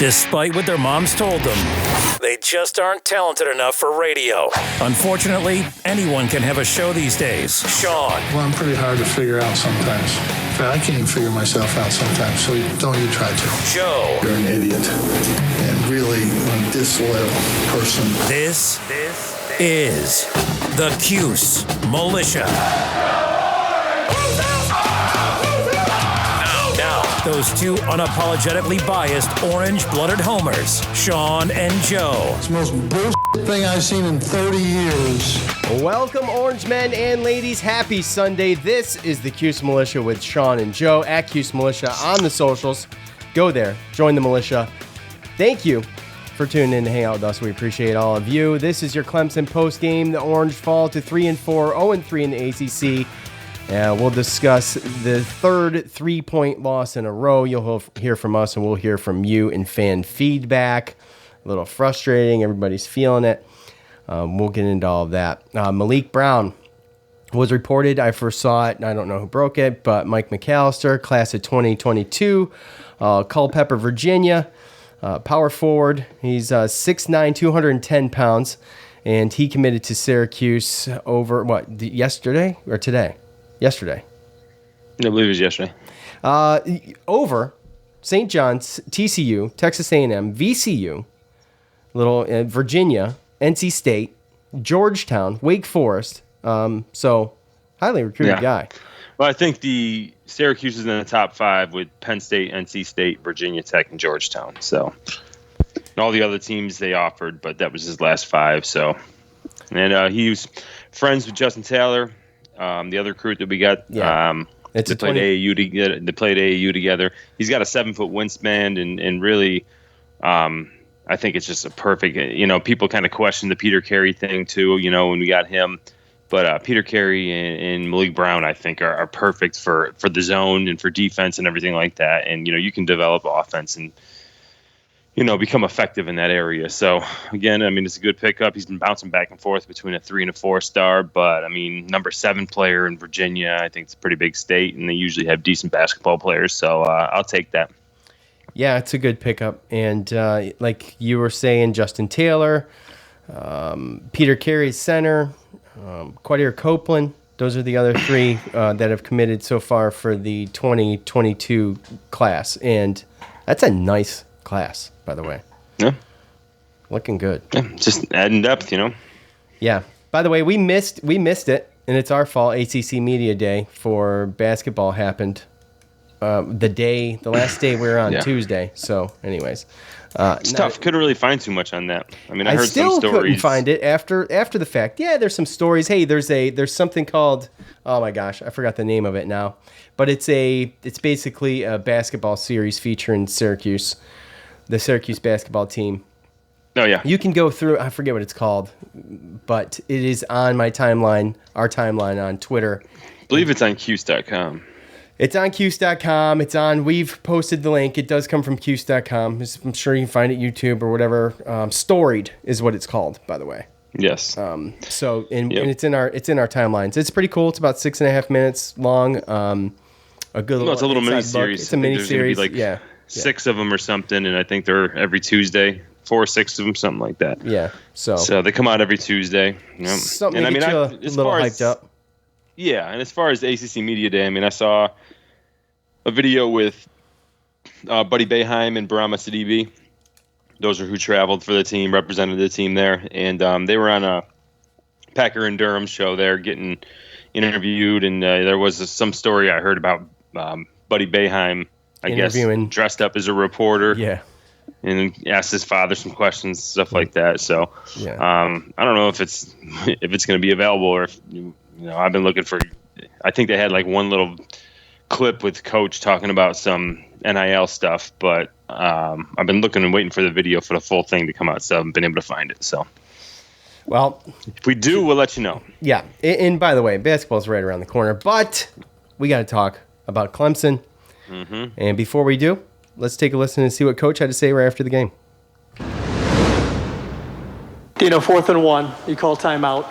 Despite what their moms told them, they just aren't talented enough for radio. Unfortunately, anyone can have a show these days. Sean. Well, I'm pretty hard to figure out sometimes. In fact, I can't even figure myself out sometimes, so don't you try to. Joe. You're an idiot. And really a disloyal person. This is the Cuse Militia. Now, those two unapologetically biased orange-blooded homers, Sean and Joe. It's the most bullshit thing I've seen in 30 years. Welcome, orange men and ladies. Happy Sunday. This is the Cuse Militia with Sean and Joe at Cuse Militia on the socials. Go there. Join the militia. Thank you for tuning in to hang out with us. We appreciate all of you. This is your Clemson post game. The Orange fall to 3-4, 0-3 in the ACC. We'll discuss the third 3-point loss in a row. You'll hear from us, and we'll hear from you in fan feedback. A little frustrating. Everybody's feeling it. We'll get into all of that. Malik Brown was reported. I first saw it, and I don't know who broke it, but Mike McAllister, class of 2022, Culpeper, Virginia. Power forward. He's 6'9", 210 pounds, and he committed to Syracuse over, yesterday or today? Yesterday. I believe it was yesterday. Over St. John's, TCU, Texas A&M, VCU, Virginia, NC State, Georgetown, Wake Forest. So, highly recruited guy. Well, I think the Syracuse is in the top 5 with Penn State, NC State, Virginia Tech, and Georgetown. So, and all the other teams they offered, but that was his last 5. So, and he was friends with Justin Taylor, the other recruit that we got. Yeah. They played AAU together. They played AAU together. He's got a 7-foot wingspan, and really, I think it's just a perfect. People kind of question the Peter Carey thing too. When we got him. But Peter Carey and Malik Brown, I think, are perfect for the zone and for defense and everything like that. And, you can develop offense and, become effective in that area. So, again, it's a good pickup. He's been bouncing back and forth between a 3 and a 4 star. But, number 7 player in Virginia, I think it's a pretty big state. And they usually have decent basketball players. So, I'll take that. Yeah, it's a good pickup. And like you were saying, Justin Taylor, Peter Carey's center, Quadir Copeland, those are the other 3 that have committed so far for the 2022 class. And that's a nice class, by the way. Yeah. Looking good. Yeah, just adding depth, Yeah. By the way, we missed it, and it's our fault. ACC Media Day for basketball happened the last day we were on Tuesday. So, anyways. It's tough. Couldn't really find too much on that. I heard still some stories. Couldn't find it after the fact. Yeah, there's some stories. Hey, there's something called, oh my gosh, I forgot the name of it now. But it's basically a basketball series featuring Syracuse, the Syracuse basketball team. Oh yeah. You can go through. I forget what it's called, but it is on my timeline, our timeline on Twitter. I believe it's on Cuse.com. It's on Cuse.com. We've posted the link. It does come from Cuse.com. I'm sure you can find it YouTube or whatever. Storied is what it's called, by the way. Yes. And it's in our timelines. It's pretty cool. It's about 6.5 minutes long. A good. No, it's a little mini series. It's a mini series. Like 6 of them or something, and I think they're every Tuesday. 4 or 6 of them, something like that. Yeah. So they come out every Tuesday. Something to get you a little hyped up. Yeah, and as far as ACC Media Day, I saw a video with Buddy Boeheim and Barama Sidibe. Those are who traveled for the team, represented the team there. And they were on a Packer and Durham show there getting interviewed. And there was some story I heard about Buddy Boeheim, I guess, dressed up as a reporter. Yeah. And asked his father some questions, stuff like that. So I don't know if it's going to be available or if, I've been looking for – I think they had like one little – clip with Coach talking about some NIL stuff, but I've been looking and waiting for the video for the full thing to come out, so I haven't been able to find it. So, well, if we do, we'll let you know. Yeah, and by the way, basketball's right around the corner, but we got to talk about Clemson. Mm-hmm. And before we do, let's take a listen and see what Coach had to say right after the game. 4th and 1, you call timeout.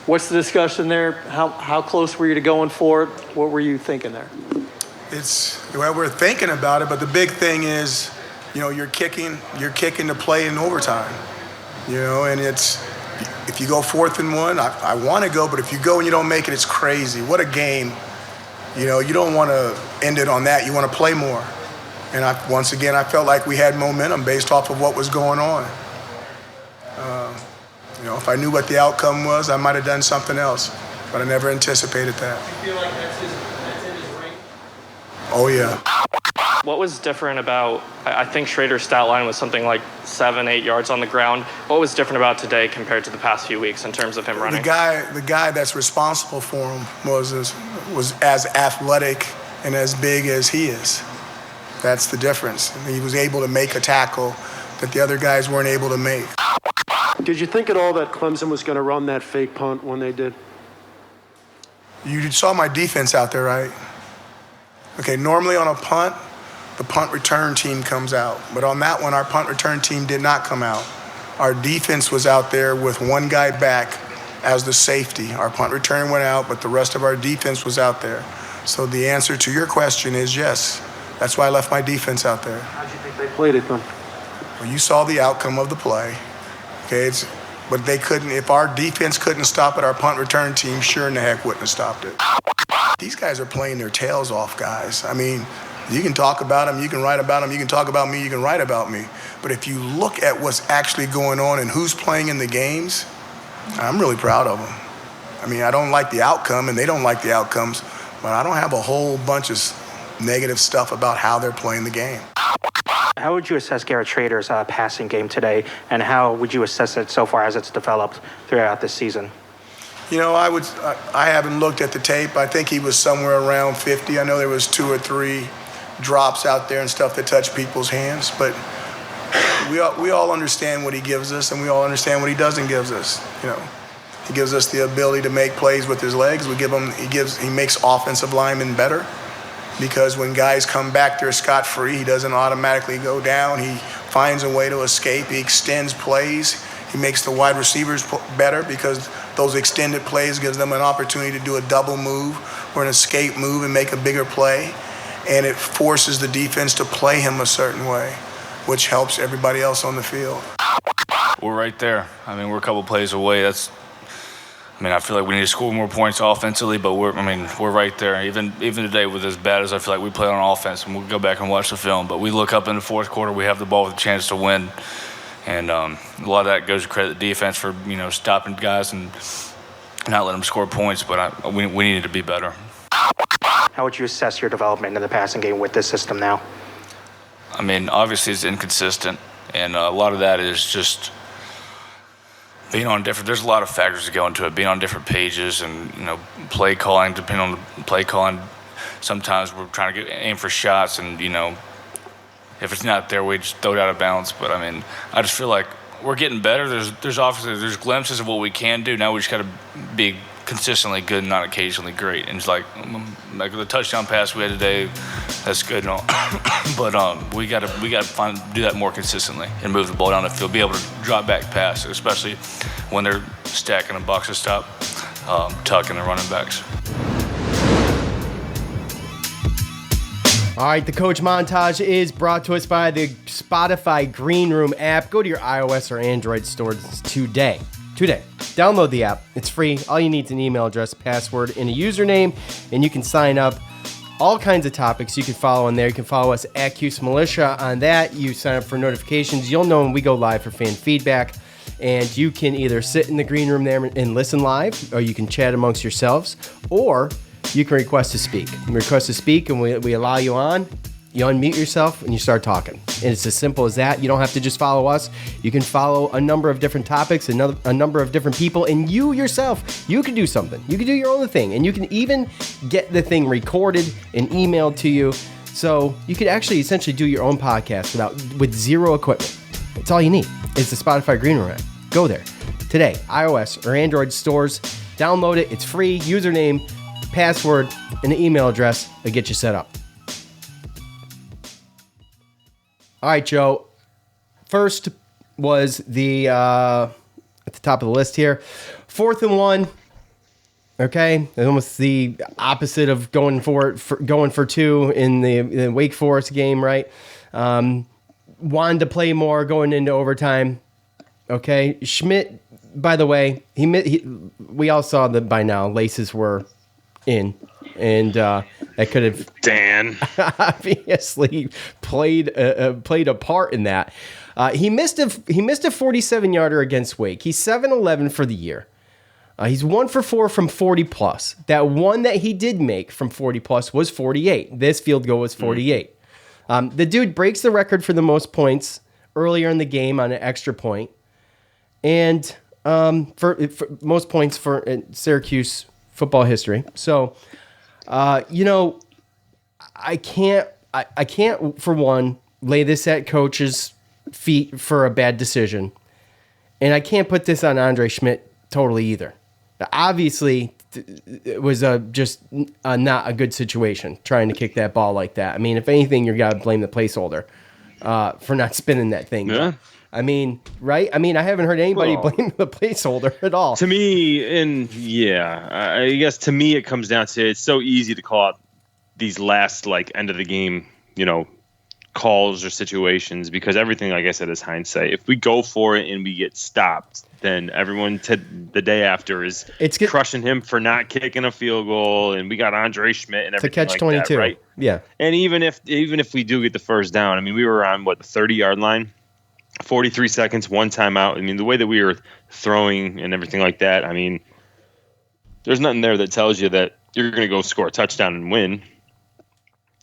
What's the discussion there? How close were you to going for it? What were you thinking there? We're thinking about it, but the big thing is you're kicking to play in overtime. And it's, if you go 4th and 1, I want to go, but if you go and you don't make it, it's crazy. What a game. You don't want to end it on that. You want to play more. And once again, I felt like we had momentum based off of what was going on. If I knew what the outcome was, I might have done something else, but I never anticipated that. You feel like that's in his ring? Oh, yeah. What was different about, I think Schrader's stat line was something like 7-8 yards on the ground. What was different about today compared to the past few weeks in terms of him running? The guy that's responsible for him was as athletic and as big as he is. That's the difference. He was able to make a tackle that the other guys weren't able to make. Did you think at all that Clemson was going to run that fake punt when they did? You saw my defense out there, right? Okay, normally on a punt, the punt return team comes out. But on that one, our punt return team did not come out. Our defense was out there with one guy back as the safety. Our punt return went out, but the rest of our defense was out there. So the answer to your question is yes. That's why I left my defense out there. How did you think they played it then? Well, you saw the outcome of the play. Okay, but they couldn't. If our defense couldn't stop it, our punt return team sure in the heck wouldn't have stopped it. These guys are playing their tails off, guys. I mean, you can talk about them, you can write about them, you can talk about me, you can write about me. But if you look at what's actually going on and who's playing in the games, I'm really proud of them. I mean, I don't like the outcome, and they don't like the outcomes, but I don't have a whole bunch of negative stuff about how they're playing the game. How would you assess Garrett Schrader's passing game today, and how would you assess it so far as it's developed throughout this season? I haven't looked at the tape. I think he was somewhere around 50. I know there was 2 or 3 drops out there and stuff that touched people's hands, but we all understand what he gives us, and we all understand what he doesn't give us. He gives us the ability to make plays with his legs. He makes offensive linemen better. Because when guys come back there scot-free, he doesn't automatically go down. He finds a way to escape. He extends plays. He makes the wide receivers better because those extended plays gives them an opportunity to do a double move or an escape move and make a bigger play. And it forces the defense to play him a certain way, which helps everybody else on the field. We're right there. I mean, we're a couple plays away. I feel like we need to score more points offensively, but we're right there. Even today, with as bad as I feel like we play on offense, and we'll go back and watch the film, but we look up in the fourth quarter, we have the ball with a chance to win, and a lot of that goes to credit the defense for stopping guys and not letting them score points. But we needed to be better. How would you assess your development in the passing game with this system now? Obviously it's inconsistent, and a lot of that is just being on there's a lot of factors that go into it, being on different pages and, play calling, depending on the play calling. Sometimes we're trying to aim for shots and, if it's not there, we just throw it out of bounds. But, I just feel like we're getting better. There's obviously glimpses of what we can do. Now we just got to be consistently good and not occasionally great. And it's like the touchdown pass we had today, that's good and all. But we got to do that more consistently and move the ball down the field, be able to drop back pass, especially when they're stacking a box to stop, tucking the running backs. All right, the Coach Montage is brought to us by the Spotify Green Room app. Go to your iOS or Android stores today. Download the app. It's free. All you need is an email address, password, and a username, and you can sign up. All kinds of topics you can follow on there. You can follow us at Cuse Militia on that. You sign up for notifications. You'll know when we go live for fan feedback. And you can either sit in the green room there and listen live, or you can chat amongst yourselves, or you can request to speak. You request to speak, and we allow you on. You unmute yourself, and you start talking. And it's as simple as that. You don't have to just follow us. You can follow a number of different topics, a number of different people, and you yourself, you can do something. You can do your own thing, and you can even get the thing recorded and emailed to you. So you could actually essentially do your own podcast with zero equipment. That's all you need is the Spotify Green Room app. Go there today, iOS or Android stores. Download it. It's free. Username, password, and an email address will get you set up. All right, Joe. First was the at the top of the list here, 4th and 1. Okay, almost the opposite of going for 2 in the Wake Forest game, right? wanted to play more going into overtime. Okay, Schmidt. By the way, we all saw that by now. Laces were in, and that could have Dan obviously played a part in that. He missed a 47-yarder against Wake. He's 7-11 for the year. He's 1 for 4 from 40 plus. That one that he did make from 40 plus was 48. This field goal was 48. The dude breaks the record for the most points earlier in the game on an extra point, and for most points for Syracuse football history. So, I can't for one lay this at coach's feet for a bad decision, and I can't put this on Andre Schmidt totally either. Obviously, it was just not a good situation trying to kick that ball like that. I mean, if anything, you got to blame the placeholder for not spinning that thing. Yeah. I mean, right? I mean, I haven't heard anybody blame the placeholder at all. To me, I guess to me it comes down to it's so easy to call out these last end of the game, calls or situations because everything, like I said, is hindsight. If we go for it and we get stopped, then everyone the day after is crushing him for not kicking a field goal, and we got Andre Schmidt and everything to catch 22, that, right? Yeah. And even if we do get the first down, I mean, we were on the 30-yard line, 43 seconds, one timeout. I mean, the way that we were throwing and everything like that, I mean, there's nothing there that tells you that you're going to go score a touchdown and win.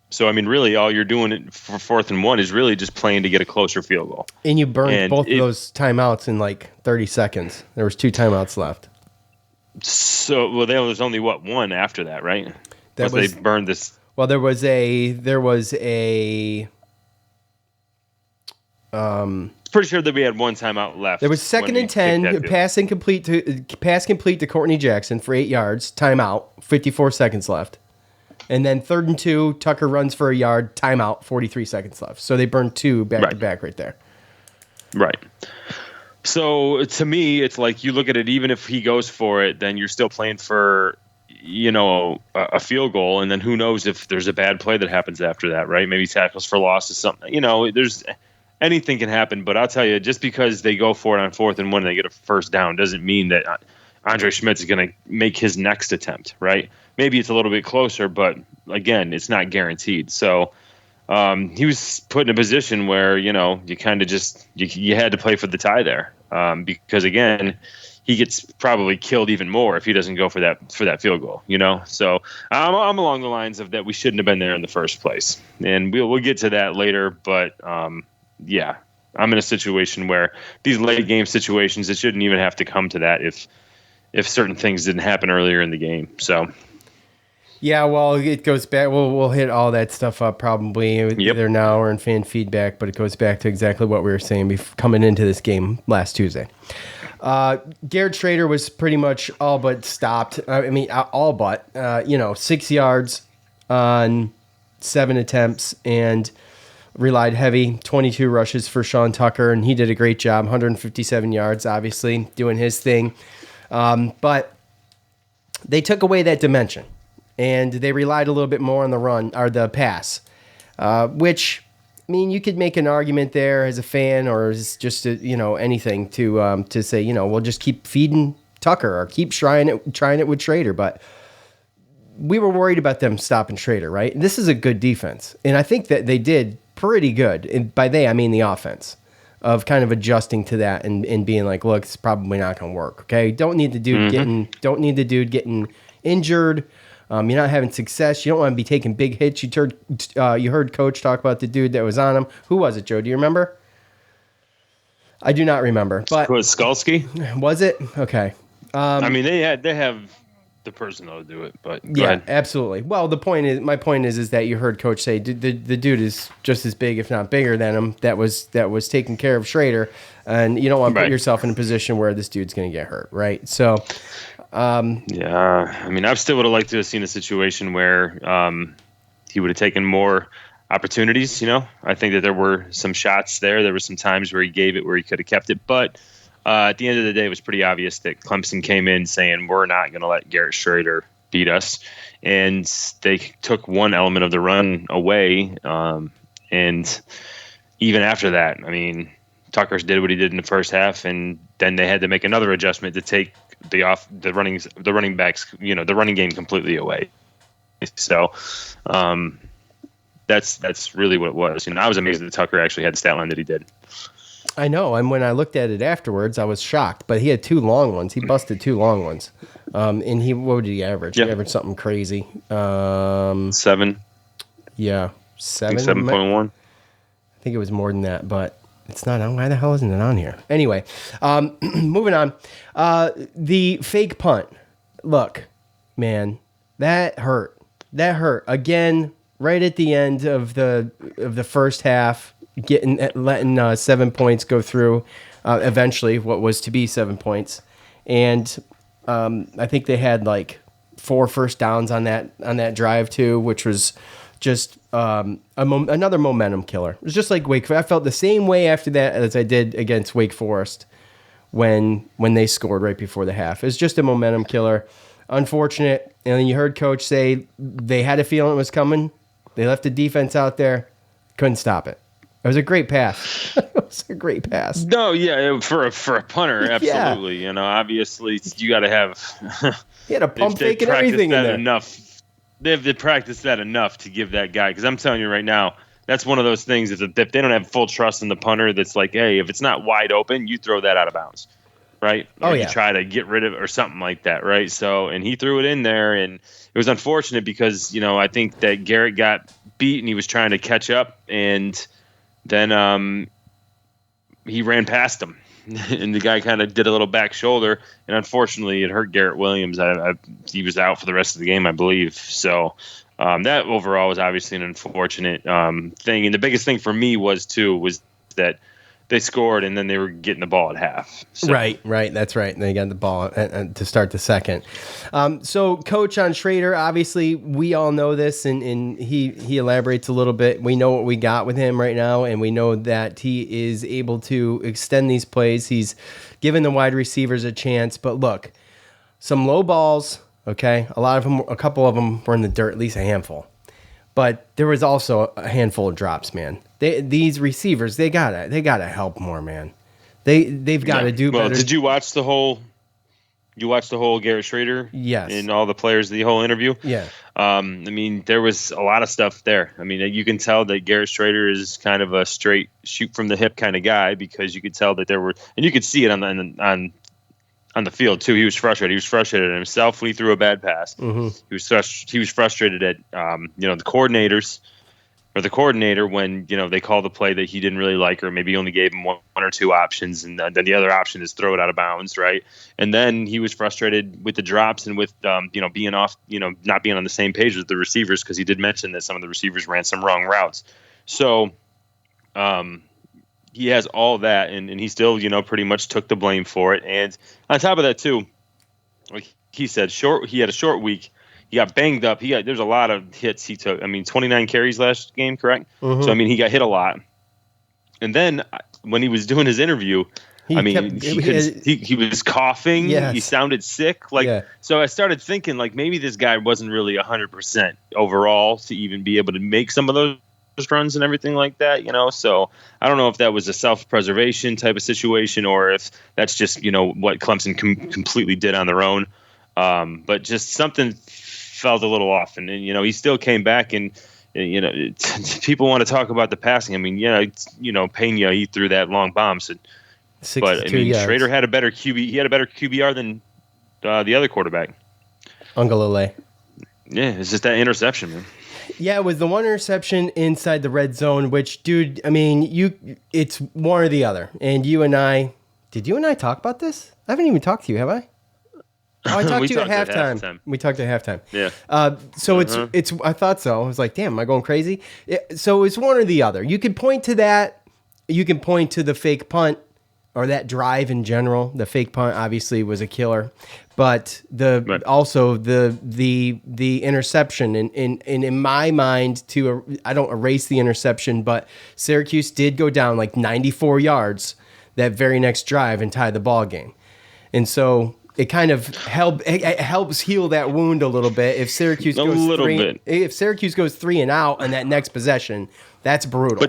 So, I mean, really, all you're doing for 4th and 1 is really just playing to get a closer field goal. And you burned both of those timeouts in 30 seconds. There was 2 timeouts left. So, there was only one after that, right? They burned this. Well, there was a. Pretty sure that we had one timeout left. There was 2nd and 10, pass complete to Courtney Jackson for 8 yards, timeout, 54 seconds left. And then 3rd and 2, Tucker runs for a yard, timeout, 43 seconds left. So they burned 2 back to back right there. Right. So to me, it's like you look at it, even if he goes for it, then you're still playing for, a field goal. And then who knows if there's a bad play that happens after that, right? Maybe tackles for loss or something. There's anything can happen. But I'll tell you, just because they go for it on 4th and 1 and they get a first down doesn't mean that Andre Schmidt's going to make his next attempt, right? Maybe it's a little bit closer, but again, it's not guaranteed. So he was put in a position where, you kind of just you had to play for the tie there because, again, he gets probably killed even more if he doesn't go for that field goal, So I'm along the lines of that we shouldn't have been there in the first place. And we'll get to that later. But, yeah, I'm in a situation where these late game situations, it shouldn't even have to come to that if certain things didn't happen earlier in the game. So. Yeah, well, it goes back. We'll hit all that stuff up probably either now or in fan feedback, but it goes back to exactly what we were saying coming into this game last Tuesday. Garrett Schrader was pretty much all but stopped. I mean, all but, 6 yards on 7 attempts and relied heavy, 22 rushes for Sean Tucker, and he did a great job, 157 yards, obviously, doing his thing. But they took away that dimension. And they relied a little bit more on the run or the pass, which, I mean, you could make an argument there as a fan or as just anything to say, we'll just keep feeding Tucker or keep trying it with Schrader. But we were worried about them stopping Schrader, right? And this is a good defense, and I think that they did pretty good. And by they, I mean the offense of kind of adjusting to that and being like, look, it's probably not going to work. Okay, don't need the dude getting injured. You're not having success. You don't want to be taking big hits. You heard Coach talk about the dude that was on him. Who was it, Joe? Do you remember? I do not remember. But was Skalski? Was it? Okay. I mean, they have the personnel to do it, but go yeah, ahead. Absolutely. Well, my point is that you heard Coach say the dude is just as big, if not bigger than him. That was taking care of Schrader, and you don't want to put yourself in a position where this dude's going to get hurt, right? So. Yeah, I mean, I still would have liked to have seen a situation where he would have taken more opportunities. I think that there were some shots there. There were some times where he gave it where he could have kept it. But at the end of the day, it was pretty obvious that Clemson came in saying, we're not going to let Garrett Schrader beat us. And they took one element of the run away. And even after that, I mean, Tucker did what he did in the first half, and then they had to make another adjustment to take the running backs, the running game completely away. So that's really what it was. I was amazed that Tucker actually had the stat line that he did. I know, and when I looked at it afterwards, I was shocked. But he had 2 long ones. He busted 2 long ones. And what did he average? Yeah. He averaged something crazy. 7. Yeah, 7. 7.1. I think it was more than that, but it's not on. Why the hell isn't it on here? Anyway, moving on. The fake punt. Look, man, that hurt. That hurt again. Right at the end of the first half, letting 7 points go through. Eventually, what was to be 7 points, and I think they had like 4 first downs on that drive too, which was just another momentum killer. It was just like Wake. I felt the same way after that as I did against Wake Forest when they scored right before the half. It's just a momentum killer. Unfortunate. And then you heard Coach say they had a feeling it was coming. They left the defense out there, couldn't stop it. It was a great pass. It was a great pass. No, yeah, for a punter, absolutely. Yeah. Obviously you got to have. He had a pump fake and everything in there. Enough. They have to practice that enough to give that guy. Because I'm telling you right now, that's one of those things. If they don't have full trust in the punter, that's like, hey, if it's not wide open, you throw that out of bounds, right? Or you try to get rid of it or something like that, right? So, and he threw it in there, and it was unfortunate because I think that Garrett got beat and he was trying to catch up, and then he ran past him, and the guy kind of did a little back shoulder, and unfortunately it hurt Garrett Williams. He was out for the rest of the game, I believe. So that overall was obviously an unfortunate thing, and the biggest thing for me was that they scored and then they were getting the ball at half. So. Right. That's right. And they got the ball to start the second. So Coach on Schrader, obviously we all know this, and he elaborates a little bit. We know what we got with him right now, and we know that he is able to extend these plays. He's given the wide receivers a chance, but look, some low balls, okay? A couple of them were in the dirt, at least a handful. But there was also a handful of drops, man. These receivers, they gotta help more, man. They've got to do better. Did you watch the whole? You watched the whole Garrett Schrader? Yes. And all the players, the whole interview? Yeah. I mean, there was a lot of stuff there. I mean, you can tell that Garrett Schrader is kind of a straight shoot from the hip kind of guy, because you could tell that there were, and you could see it on the field too. He was frustrated. He was frustrated at himself when he threw a bad pass. Mm-hmm. He was frustrated at the coordinators, or the coordinator, when they called the play that he didn't really like, or maybe only gave him one or two options, and then the other option is throw it out of bounds, right? And then he was frustrated with the drops and with being off, not being on the same page with the receivers, because he did mention that some of the receivers ran some wrong routes. So he has all that, and he still pretty much took the blame for it. And on top of that too, like he said, he had a short week. He got banged up. There's a lot of hits he took. I mean, 29 carries last game, correct? Mm-hmm. So, I mean, he got hit a lot. And then when he was doing his interview, he was coughing. Yes. He sounded sick. So I started thinking, maybe this guy wasn't really 100% overall to even be able to make some of those runs and everything like that, So I don't know if that was a self-preservation type of situation, or if that's just, what Clemson completely did on their own. But just something felt a little off, and he still came back, and people want to talk about the passing. I mean, Pena, he threw that long bomb, but I mean, yards. Schrader had a better QB. He had a better QBR than the other quarterback, Ungalale. Yeah, it's just that interception, man. Yeah, it was the one interception inside the red zone, which, dude, I mean, it's one or the other. And did you and I talk about this? I haven't even talked to you, have I? Oh, I talked to you at halftime. We talked at halftime. Yeah. So it's. I thought so. I was like, damn, am I going crazy? So it's one or the other. You can point to that. You can point to the fake punt, or that drive in general. The fake punt obviously was a killer, but also the interception. And in my mind, I don't erase the interception, but Syracuse did go down 94 yards that very next drive and tie the ball game, and so. It kind of helps heal that wound a little bit. If Syracuse goes 3 and out on that next possession, that's brutal.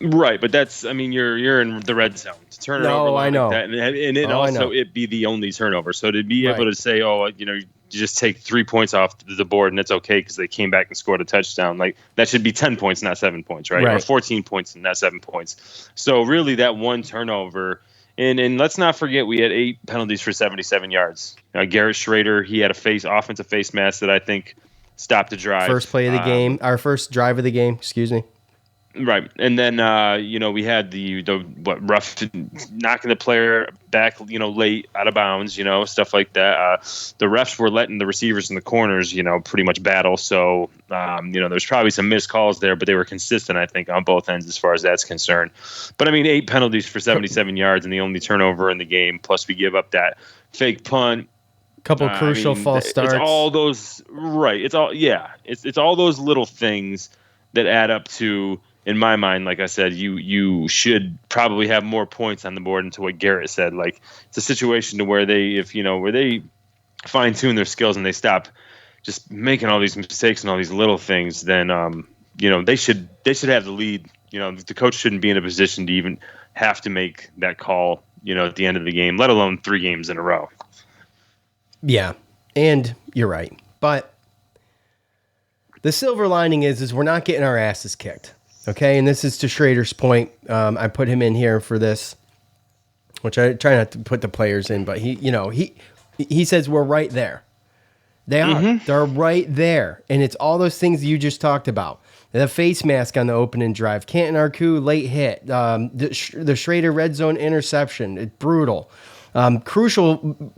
Right, but that's, I mean, you're in the red zone. To turn it over No, I like know. that, and it also it be the only turnover. So to be able to say, oh, you just take 3 points off the board and it's okay because they came back and scored a touchdown, like that should be 10 points, not 7 points, right? Or 14 points and not 7 points. So really, that one turnover. And let's not forget, we had 8 penalties for 77 yards. Garrett Schrader, he had offensive face mask that I think stopped the drive. First play of the game, our first drive of the game, excuse me. Right. And then, we had the rough knocking the player back, late out of bounds, stuff like that. The refs were letting the receivers in the corners, pretty much battle. So, there's probably some missed calls there, but they were consistent, I think, on both ends as far as that's concerned. But, 8 penalties for 77 yards and the only turnover in the game. Plus, we give up that fake punt. Couple crucial false starts. It's all those, right. It's all those little things that add up to, in my mind, like I said, you should probably have more points on the board. And to what Garrett said, like it's a situation to where where they fine tune their skills and they stop just making all these mistakes and all these little things, then they should have the lead. The coach shouldn't be in a position to even have to make that call, at the end of the game, let alone 3 games in a row. Yeah, and you're right, but the silver lining is we're not getting our asses kicked. Okay, and this is to Schrader's point. I put him in here for this, which I try not to put the players in, but he says we're right there. They are. Mm-hmm. They're right there, and it's all those things you just talked about. The face mask on the opening drive, Canton Arku late hit, the Schrader red zone interception, it's brutal. Crucial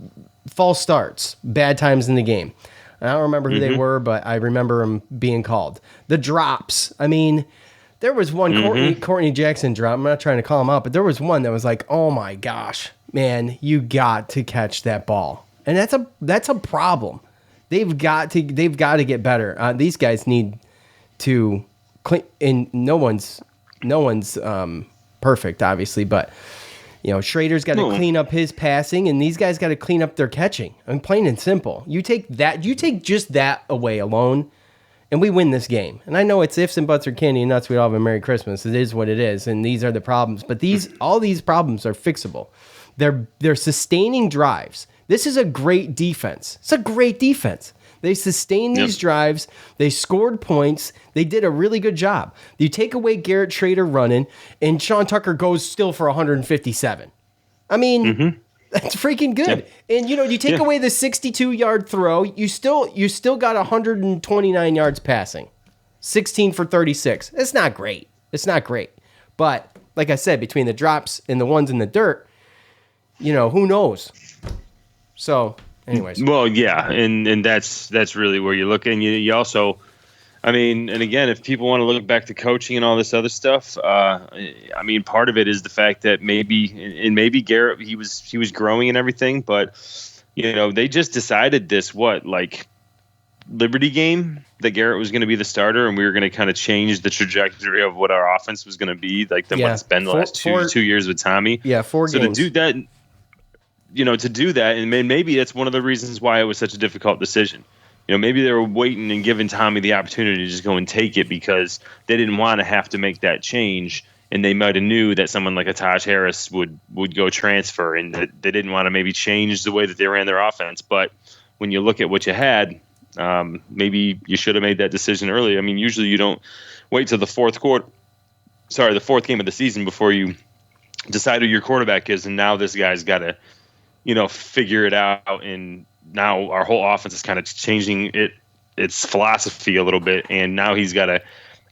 false starts, bad times in the game. I don't remember who they were, but I remember them being called. The drops, there was one Courtney Jackson drop. I'm not trying to call him out, but there was one that was like, oh my gosh, man, you got to catch that ball. And that's a problem. They've got to get better. These guys need to clean, and no one's perfect, obviously, but Schrader's got to clean up his passing, and these guys got to clean up their catching. Plain and simple. You take just that away alone, and we win this game. And I know it's ifs and buts or candy and nuts. We all have a Merry Christmas. It is what it is, and these are the problems. But all these problems are fixable. They're sustaining drives. This is a great defense. It's a great defense. They sustained these drives. They scored points. They did a really good job. You take away Garrett Schrader running, and Sean Tucker goes still for 157. That's freaking good. Yeah. And you take away the 62-yard throw, you still got 129 yards passing. 16 for 36. It's not great. But like I said, between the drops and the ones in the dirt, who knows? So, anyways. Well, yeah, and that's really where you look. And you also, and again, if people want to look back to coaching and all this other stuff, part of it is the fact that maybe Garrett, he was growing and everything, but they just decided this Liberty game that Garrett was going to be the starter, and we were going to kind of change the trajectory of what our offense was going to be, what it's been the last two years with Tommy. Yeah, 4 games. So to do that. To do that, and maybe that's one of the reasons why it was such a difficult decision. Maybe they were waiting and giving Tommy the opportunity to just go and take it because they didn't want to have to make that change, and they might have knew that someone like a Taj Harris would go transfer, and that they didn't want to maybe change the way that they ran their offense. But when you look at what you had, maybe you should have made that decision earlier. Usually you don't wait till the fourth game of the season before you decide who your quarterback is, and now this guy's got to figure it out, and now our whole offense is kind of changing its philosophy a little bit, and now he's got to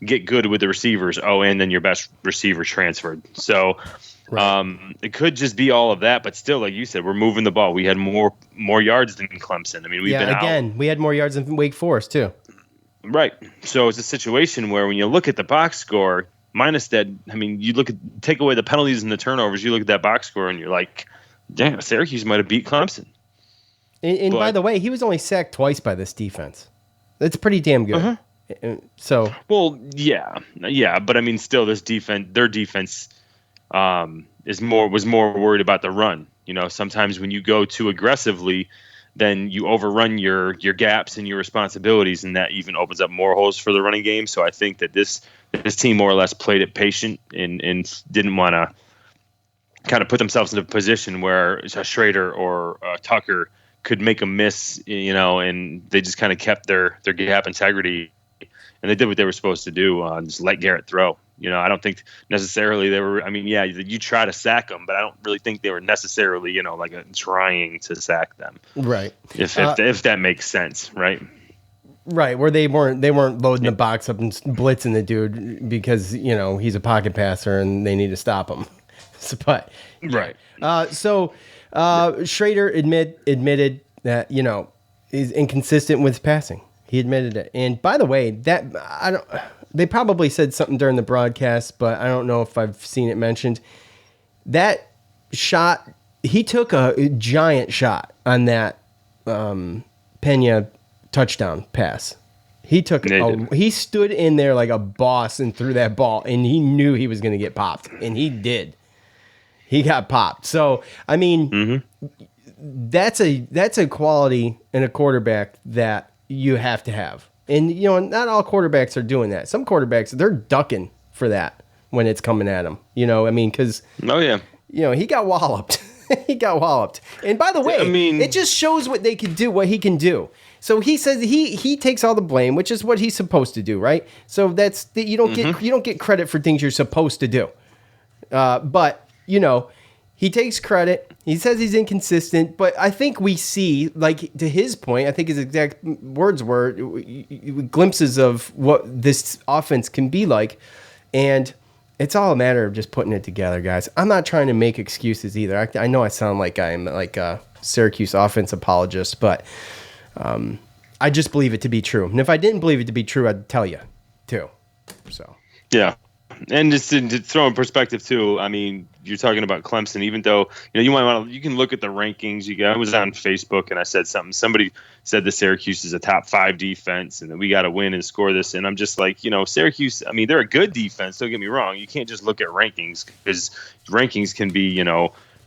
get good with the receivers. Oh, and then your best receiver transferred. So it could just be all of that, but still, like you said, we're moving the ball. We had more yards than Clemson. We've been out. We had more yards than Wake Forest too. Right. So it's a situation where when you look at the box score, minus that, you take away the penalties and the turnovers, you look at that box score and you're like, damn, Syracuse might have beat Clemson. And by the way, he was only sacked twice by this defense. That's pretty damn good. Uh-huh. So, well, yeah, but still, their defense, was more worried about the run. Sometimes when you go too aggressively, then you overrun your gaps and your responsibilities, and that even opens up more holes for the running game. So I think that this team more or less played it patient and didn't want to kind of put themselves in a position where a Schrader or Tucker could make a miss, and they just kind of kept their gap integrity, and they did what they were supposed to do, just let Garrett throw. I don't think necessarily they were. I mean, yeah, you try to sack them, but I don't really think they were necessarily, trying to sack them. Right. If that makes sense, right? Right, where they weren't loading the box up and blitzing the dude because he's a pocket passer and they need to stop him. But right. Schrader admitted that he's inconsistent with his passing. He admitted it. And by the way, they probably said something during the broadcast, but I don't know if I've seen it mentioned. That shot, he took a giant shot on that Pena touchdown pass. He stood in there like a boss and threw that ball, and he knew he was going to get popped, and he did. He got popped. So, I mean, that's a quality in a quarterback that you have to have. And, not all quarterbacks are doing that. Some quarterbacks, they're ducking for that when it's coming at them. Because... Oh, yeah. He got walloped. He got walloped. And by the way, it just shows what they can do, what he can do. So he says he takes all the blame, which is what he's supposed to do, right? So that's you don't get credit for things you're supposed to do. But he takes credit. He says he's inconsistent, but I think we see, like, to his point, I think his exact words were glimpses of what this offense can be like, and it's all a matter of just putting it together, guys. I'm not trying to make excuses either. I know I sound like I'm like a Syracuse offense apologist, but I just believe it to be true. And if I didn't believe it to be true, I'd tell you, too. So yeah. And just to throw in perspective too, I mean, you're talking about Clemson. Even though you can look at the rankings. I was on Facebook and I said something. Somebody said that Syracuse is a top 5 defense and that we got to win and score this. And I'm just like, Syracuse. I mean, they're a good defense. Don't get me wrong. You can't just look at rankings because rankings can be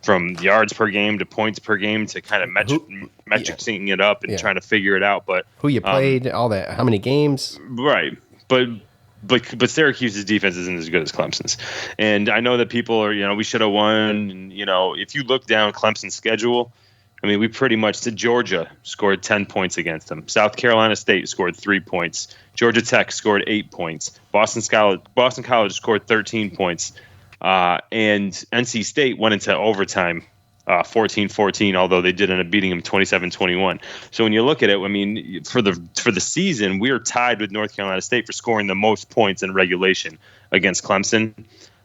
from yards per game to points per game to kind of metricing it up and trying to figure it out. But who you played, all that, how many games, right? But Syracuse's defense isn't as good as Clemson's. And I know that people are, we should have won. And, if you look down Clemson's schedule, I mean, we pretty much, Georgia scored 10 points against them. South Carolina State scored 3 points. Georgia Tech scored 8 points. Boston College scored 13 points. And NC State went into overtime 14-14, although they did end up beating them 27-21. So when you look at it, I mean, for the season, we are tied with North Carolina State for scoring the most points in regulation against Clemson.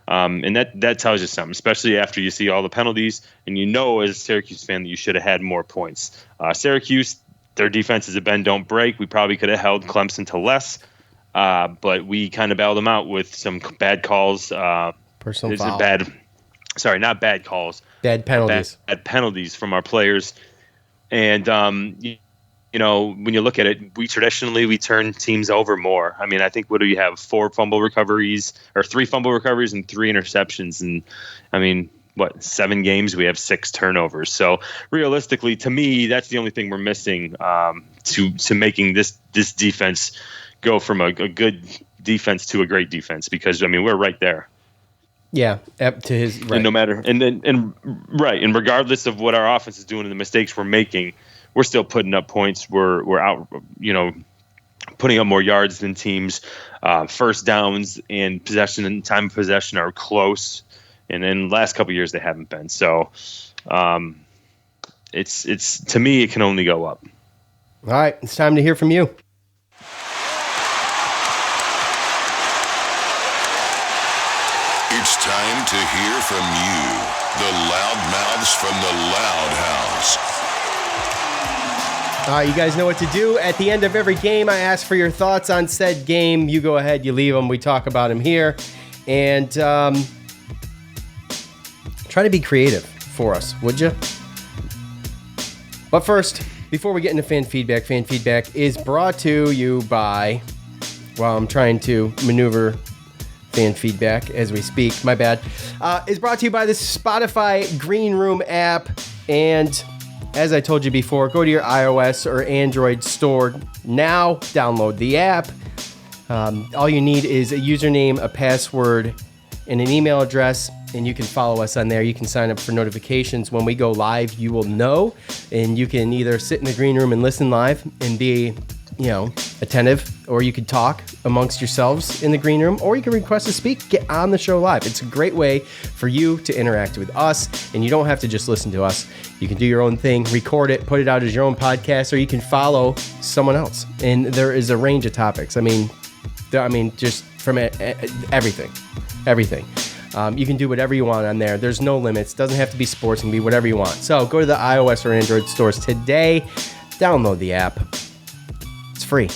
And that tells you something, especially after you see all the penalties and as a Syracuse fan that you should have had more points. Syracuse, their defense is a bend, don't break. We probably could have held Clemson to less, but we kind of bailed them out with some bad calls. Personal foul. Not bad calls. Bad penalties. Bad penalties from our players. And, when you look at it, we traditionally turn teams over more. I mean, I think, what do you have? 3 fumble recoveries and 3 interceptions. And, I mean, 7 games, we have 6 turnovers. So realistically, to me, that's the only thing we're missing to making this defense go from a good defense to a great defense. Because, I mean, we're right there. Yeah, up to his right. And no matter and regardless of what our offense is doing and the mistakes we're making, we're still putting up points. We're out, putting up more yards than teams. First downs and possession and time of possession are close, and in the last couple of years they haven't been. So, it's to me it can only go up. All right, it's time to hear from you. It's time to hear from you, the loudmouths from the Loud House. All right, you guys know what to do. At the end of every game, I ask for your thoughts on said game. You go ahead, you leave them. We talk about them here. And try to be creative for us, would you? But first, before we get into fan feedback is brought to you by, well, I'm trying to maneuver fan feedback as we speak. My bad. Is brought to you by the Spotify Green Room app. And as I told you before, go to your iOS or Android store now, download the app. All you need is a username, a password, and an email address, and you can follow us on there. You can sign up for notifications. When we go live, you will know, and you can either sit in the green room and listen live and be, attentive, or you could talk amongst yourselves in the green room, or you can request to speak, get on the show live. It's a great way for you to interact with us, and you don't have to just listen to us. You can do your own thing, record it, put it out as your own podcast, or you can follow someone else. And there is a range of topics. Just from everything. You can do whatever you want on there. There's no limits. Doesn't have to be sports. It can be whatever you want. So go to the iOS or Android stores today. Download the app. It's free.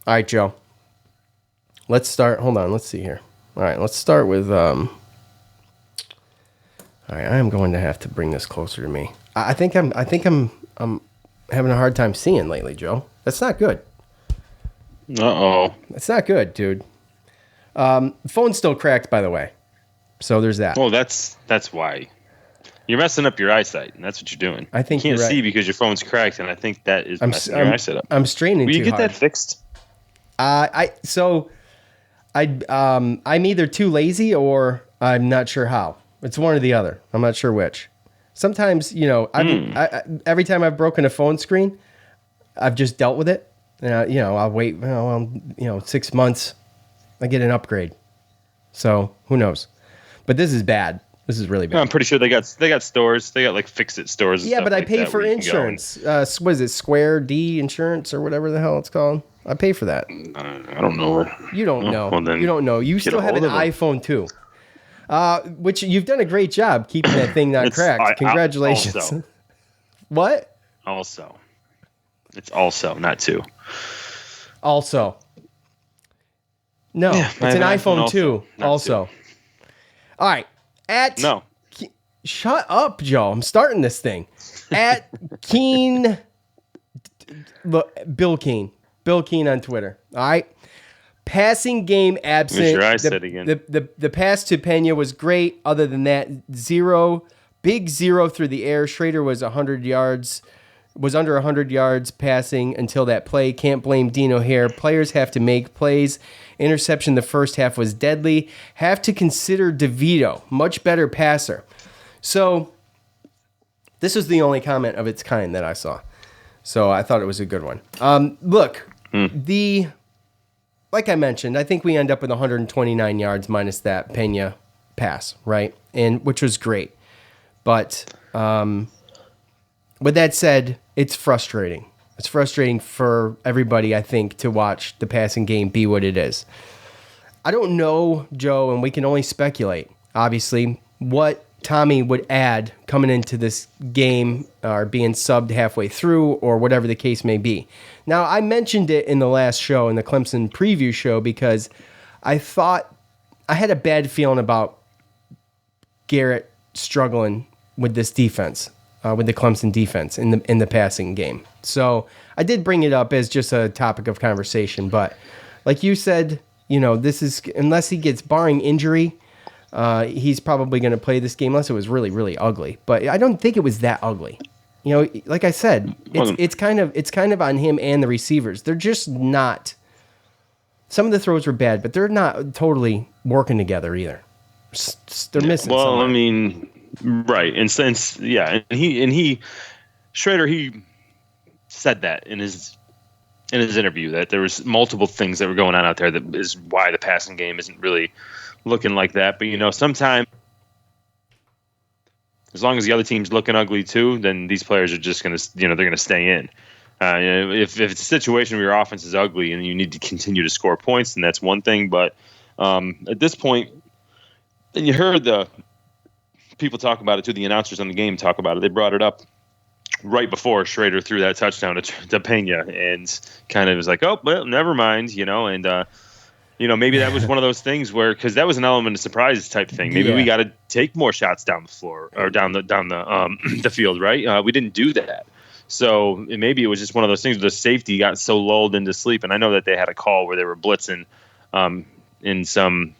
All right, Joe. Let's start. Hold on. Let's see here. All right. Let's start with. All right. I am going to have to bring this closer to me. I think I'm having a hard time seeing lately, Joe. That's not good. Uh-oh. It's not good, dude. Phone's still cracked, by the way. So there's that. Oh, that's why. You're messing up your eyesight, and that's what you're doing. I think you can't you're right. see because your phone's cracked, and I think that is messing your eyesight up. I'm straining too hard. Will you get that fixed? I'm either too lazy or I'm not sure how. It's one or the other. I'm not sure which. Sometimes, every time I've broken a phone screen, I've just dealt with it. I'll wait, 6 months, I get an upgrade. So who knows? But this is bad. This is really bad. I'm pretty sure they got stores. They got like fix-it stores. And yeah, stuff but I like pay that for where you can go insurance. What is it? Square D Insurance or whatever the hell it's called. I pay for that. I don't know. You don't know. Well, then you don't know. You get still a have an hold of them. iPhone too. Which you've done a great job keeping that thing not cracked. Congratulations. Also. What? Also. It's also, not two. Also. No, Yeah, it's an iPhone 2. Also. Two. All right. No. Shut up, Joe. I'm starting this thing. At Keen. Bill Keen. Bill Keen on Twitter. All right. Passing game absent. There's your eyesight again. The pass to Pena was great. Other than that, big zero through the air. Schrader was 100 yards. Was under 100 yards passing until that play. Can't blame Dino here. Players have to make plays. Interception the first half was deadly. Have to consider DeVito. Much better passer. So this was the only comment of its kind that I saw. So I thought it was a good one. Look, like I mentioned, I think we end up with 129 yards minus that Pena pass, right? And which was great. But with that said, it's frustrating. It's frustrating for everybody, I think, to watch the passing game be what it is. I don't know, Joe, and we can only speculate, obviously, what Tommy would add coming into this game or being subbed halfway through or whatever the case may be. Now, I mentioned it in the last show, in the Clemson preview show, because I thought I had a bad feeling about Garrett struggling with this defense. With the Clemson defense in the passing game. So I did bring it up as just a topic of conversation, but like you said, this is, unless he gets, barring injury, he's probably going to play this game unless it was really, really ugly. But I don't think it was that ugly. Like I said, it's kind of on him and the receivers. They're just not. Some of the throws were bad, but they're not totally working together either. They're missing. Well, something. Right, and since Schrader, he said that in his interview that there was multiple things that were going on out there that is why the passing game isn't really looking like that. But sometimes as long as the other team's looking ugly too, then these players are just gonna they're gonna stay in. If it's a situation where your offense is ugly and you need to continue to score points, then that's one thing. But at this point, and you heard the people talk about it too. The announcers on the game talk about it. They brought it up right before Schrader threw that touchdown to Pena, and kind of was like, "Oh, well, never mind," and maybe that was one of those things where, because that was an element of surprise type thing. Maybe we got to take more shots down the floor or down the field, right? We didn't do that, so maybe it was just one of those things where the safety got so lulled into sleep. And I know that they had a call where they were blitzing, and some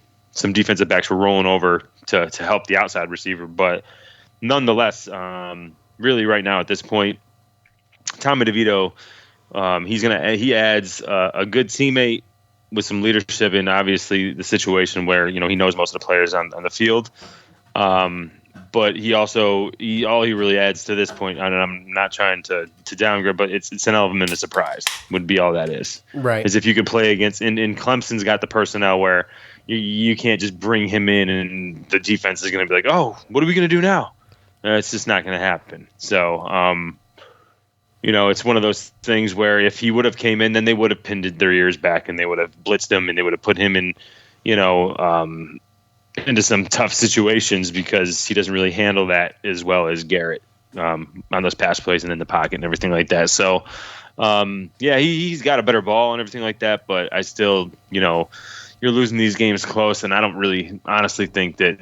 defensive backs were rolling over to help the outside receiver. But nonetheless, really right now at this point, Tommy DeVito, he adds a good teammate with some leadership, and obviously the situation where he knows most of the players on the field. But all he really adds to this point, and I'm not trying to downgrade, but it's an element of surprise would be all that is. Right. Is if you could play against, and Clemson's got the personnel where you can't just bring him in and the defense is going to be like, oh, what are we going to do now? It's just not going to happen. So, it's one of those things where if he would have came in, then they would have pinned their ears back and they would have blitzed him and they would have put him in, into some tough situations because he doesn't really handle that as well as Garrett on those pass plays and in the pocket and everything like that. So, he's got a better ball and everything like that, but I still, you're losing these games close, and I don't really honestly think that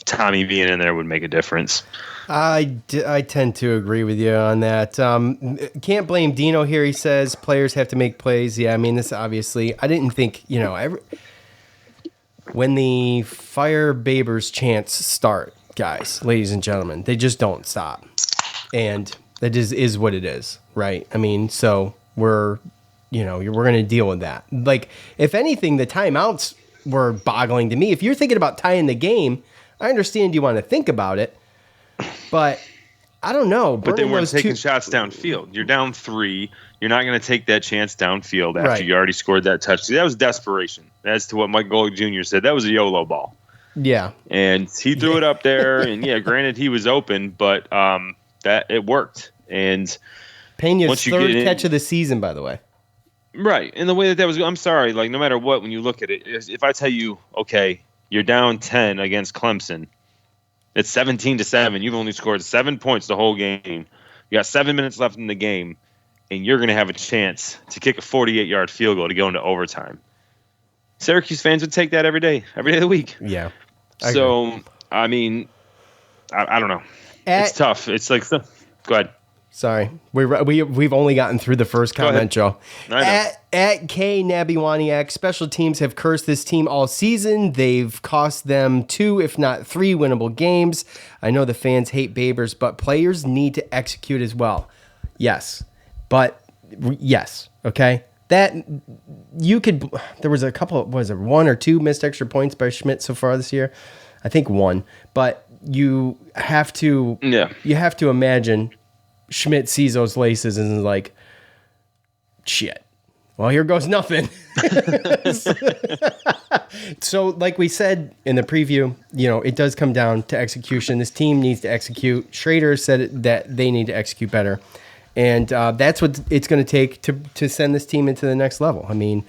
Tommy being in there would make a difference. I tend to agree with you on that. Can't blame Dino here. He says players have to make plays. Yeah, I mean, this obviously, I didn't think, when the Fire Babers chants start, guys, ladies and gentlemen, they just don't stop. And that is what it is, right? I mean, so we're going to deal with that. Like, if anything, the timeouts were boggling to me. If you're thinking about tying the game, I understand you want to think about it. But I don't know. But they weren't taking shots downfield. You're down 3. You're not going to take that chance downfield after you already scored that touchdown. That was desperation. As to what Mike Golick Jr. said, that was a YOLO ball. Yeah. And he threw it up there, and granted he was open, but that it worked. And Pena's third catch of the season, by the way. Right. And the way that was, I'm sorry, like no matter what, when you look at it, if I tell you, okay, you're down 10 against Clemson, it's 17-7. You've only scored 7 points the whole game. You got 7 minutes left in the game, and you're going to have a chance to kick a 48-yard field goal to go into overtime. Syracuse fans would take that every day of the week. Yeah. So, I mean, I don't know. It's tough. It's like, go ahead. Sorry, we've only gotten through the first comment, Joe. At K Nabiwaniak, special teams have cursed this team all season. They've cost them 2, if not 3, winnable games. I know the fans hate Babers, but players need to execute as well. Yes, okay. That you could. There was a couple. Was it 1 or 2 missed extra points by Schmidt so far this year? I think 1, but you have to. Yeah. You have to imagine. Schmidt sees those laces and is like, shit. Well, here goes nothing. So, like we said in the preview, it does come down to execution. This team needs to execute. Schrader said that they need to execute better. And that's what it's going to take to send this team into the next level. I mean,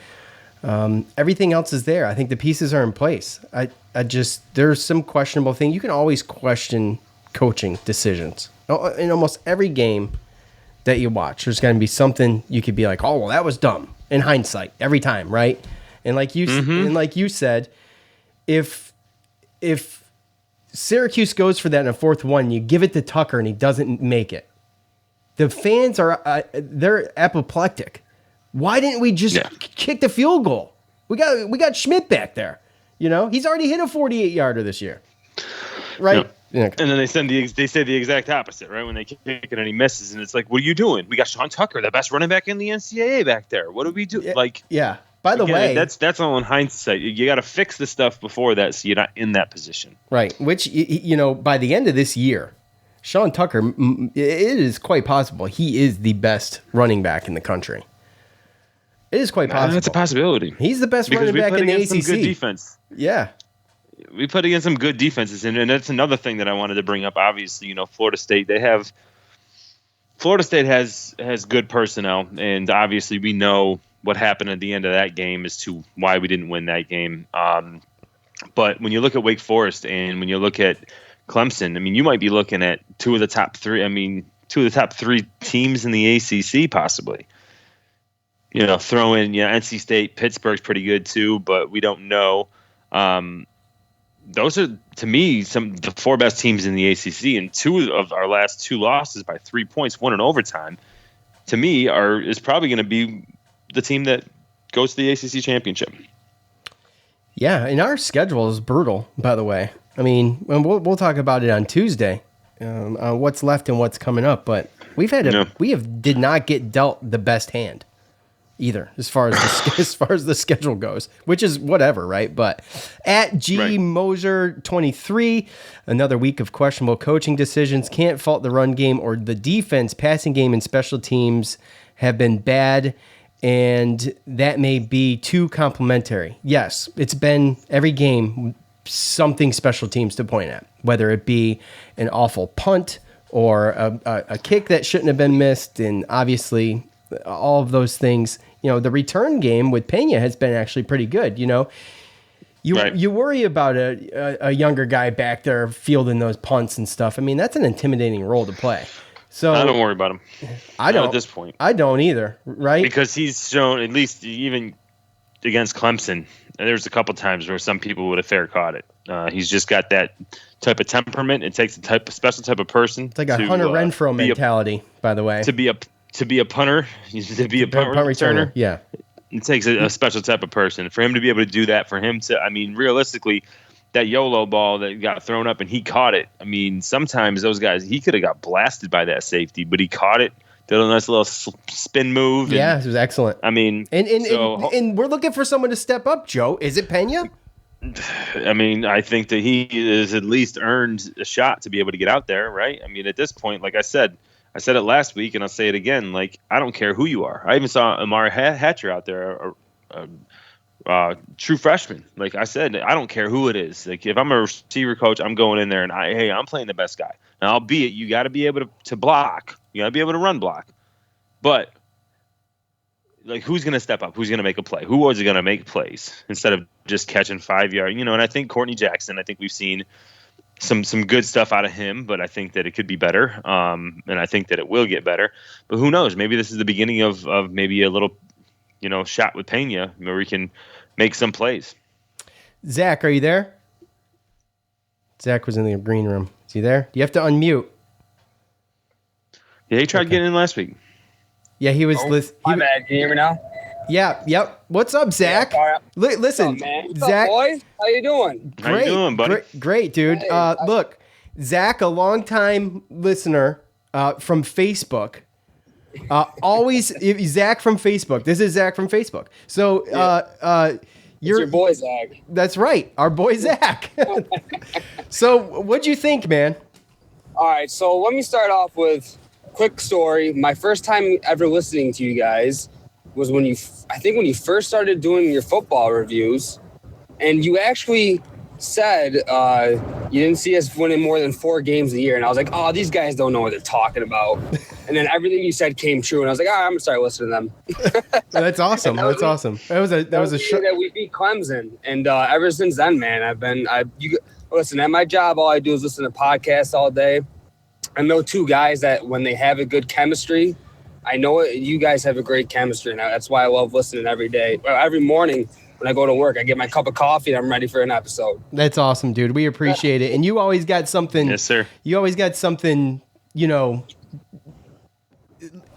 everything else is there. I think the pieces are in place. There's some questionable thing. You can always question coaching decisions. In almost every game that you watch, there's going to be something you could be like, oh, well, that was dumb in hindsight every time, right? And like you said, if Syracuse goes for that in a 4th one, you give it to Tucker and he doesn't make it. The fans they're apoplectic. Why didn't we just kick the field goal? We got Schmidt back there. He's already hit a 48-yarder this year, right? Yep. Yeah. And then they say the exact opposite, right? When they kick it and he misses, and it's like, what are you doing? We got Sean Tucker, the best running back in the NCAA back there. What do we do? By the way, that's all in hindsight. You got to fix the stuff before that, so you're not in that position, right? Which by the end of this year, Sean Tucker, it is quite possible he is the best running back in the country. It is quite possible. That's a possibility. He's the best running back in the ACC. Some good defense. Yeah. We put against some good defenses, and that's another thing that I wanted to bring up. Obviously, Florida State has good personnel, and obviously we know what happened at the end of that game as to why we didn't win that game. But when you look at Wake Forest and when you look at Clemson, I mean, you might be looking at two of the top three teams in the ACC, possibly. Throw in NC State, Pittsburgh's pretty good too, but we don't know. Those are, to me, the 4 best teams in the ACC, and 2 of our last 2 losses by 3 points, 1 in overtime, to me is probably going to be the team that goes to the ACC championship. Yeah, and our schedule is brutal, by the way. I mean, we'll talk about it on Tuesday, on what's left and what's coming up. But we did not get dealt the best hand either, as far as the schedule goes, which is whatever, right? But at G Moser 23, another week of questionable coaching decisions. Can't fault the run game or the defense. Passing game and special teams have been bad, and that may be too complimentary. Yes, it's been every game something special teams to point at, whether it be an awful punt or a kick that shouldn't have been missed, and obviously all of those things. The return game with Pena has been actually pretty good. You worry about a younger guy back there fielding those punts and stuff. I mean, that's an intimidating role to play. So I don't worry about him. I don't at this point. I don't either, right? Because he's shown, at least even against Clemson, there's a couple times where some people would have fair caught it. He's just got that type of temperament. It takes a special type of person. It's like a Hunter Renfrow mentality, by the way. To be a punter, to be a punt returner. Yeah. It takes a special type of person. For him to be able to do that, for him to, I mean, realistically, that YOLO ball that got thrown up and he caught it. I mean, sometimes those guys, he could have got blasted by that safety, but he caught it, did a nice little spin move. Yeah, it was excellent. I mean, and we're looking for someone to step up, Joe. Is it Pena? I mean, I think that he has at least earned a shot to be able to get out there, right? I mean, at this point, like I said it last week, and I'll say it again. Like, I don't care who you are. I even saw Amari Hatcher out there, a true freshman. Like I said, I don't care who it is. Like, if I'm a receiver coach, I'm going in there and I'm playing the best guy. Now, albeit you got to be able to block. You got to be able to run block. But like, who's going to step up? Who's going to make a play? Who was going to make plays instead of just catching 5 yards? And I think Courtney Jackson. I think we've seen some good stuff out of him, but I think that it could be better. And I think that it will get better. But who knows? Maybe this is the beginning of maybe a little, shot with Pena where we can make some plays. Zach, are you there? Zach was in the green room. Is he there? You have to unmute. Yeah, he tried getting in last week. Yeah, he was. My bad. Can you hear me now? Yeah. Yep. What's up, Zach? Yeah, listen, what's up, man? What's Zach. up, boys? How you doing? Great, How you doing, buddy? Great, dude. Hey, Look, Zach, a longtime listener from Facebook. Always Zach from Facebook. This is Zach from Facebook. So you're your boy Zach. That's right, our boy Zach. So what'd you think, man? All right, so let me start off with a quick story. My first time ever listening to you guys was when you first started doing your football reviews, and you actually said you didn't see us winning more than 4 games a year, and I was like, oh, these guys don't know what they're talking about. And then everything you said came true, and I was like, all right, I'm gonna start listening to them. That's awesome. That's awesome. That was a show that we beat Clemson, and ever since then, man, listen. At my job, all I do is listen to podcasts all day. I know 2 guys that when they have a good chemistry, I know it. You guys have a great chemistry, and that's why I love listening every day. Every morning when I go to work, I get my cup of coffee, and I'm ready for an episode. That's awesome, dude. We appreciate it. And you always got something. Yes, sir. You always got something,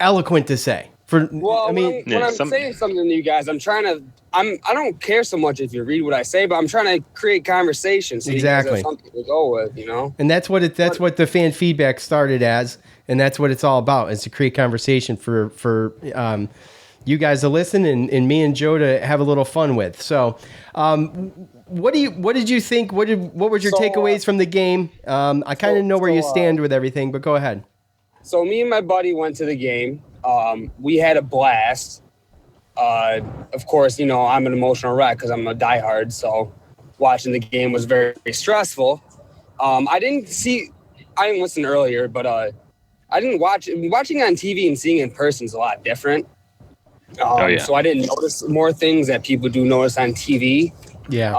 eloquent to say. When I'm saying something to you guys, I don't care so much if you read what I say, but I'm trying to create conversation so exactly. You guys have something to go with, And that's what what the fan feedback started as, and that's what it's all about, is to create conversation for you guys to listen and me and Joe to have a little fun with. So, what did you think? What was your takeaways from the game? I kind of know where you stand with everything, but go ahead. So me and my buddy went to the game. We had a blast. Of course, I'm an emotional wreck because I'm a diehard. So watching the game was very, very stressful. I didn't listen earlier, but I didn't watch. Watching on TV and seeing in person is a lot different. So I didn't notice more things that people do notice on TV. Yeah.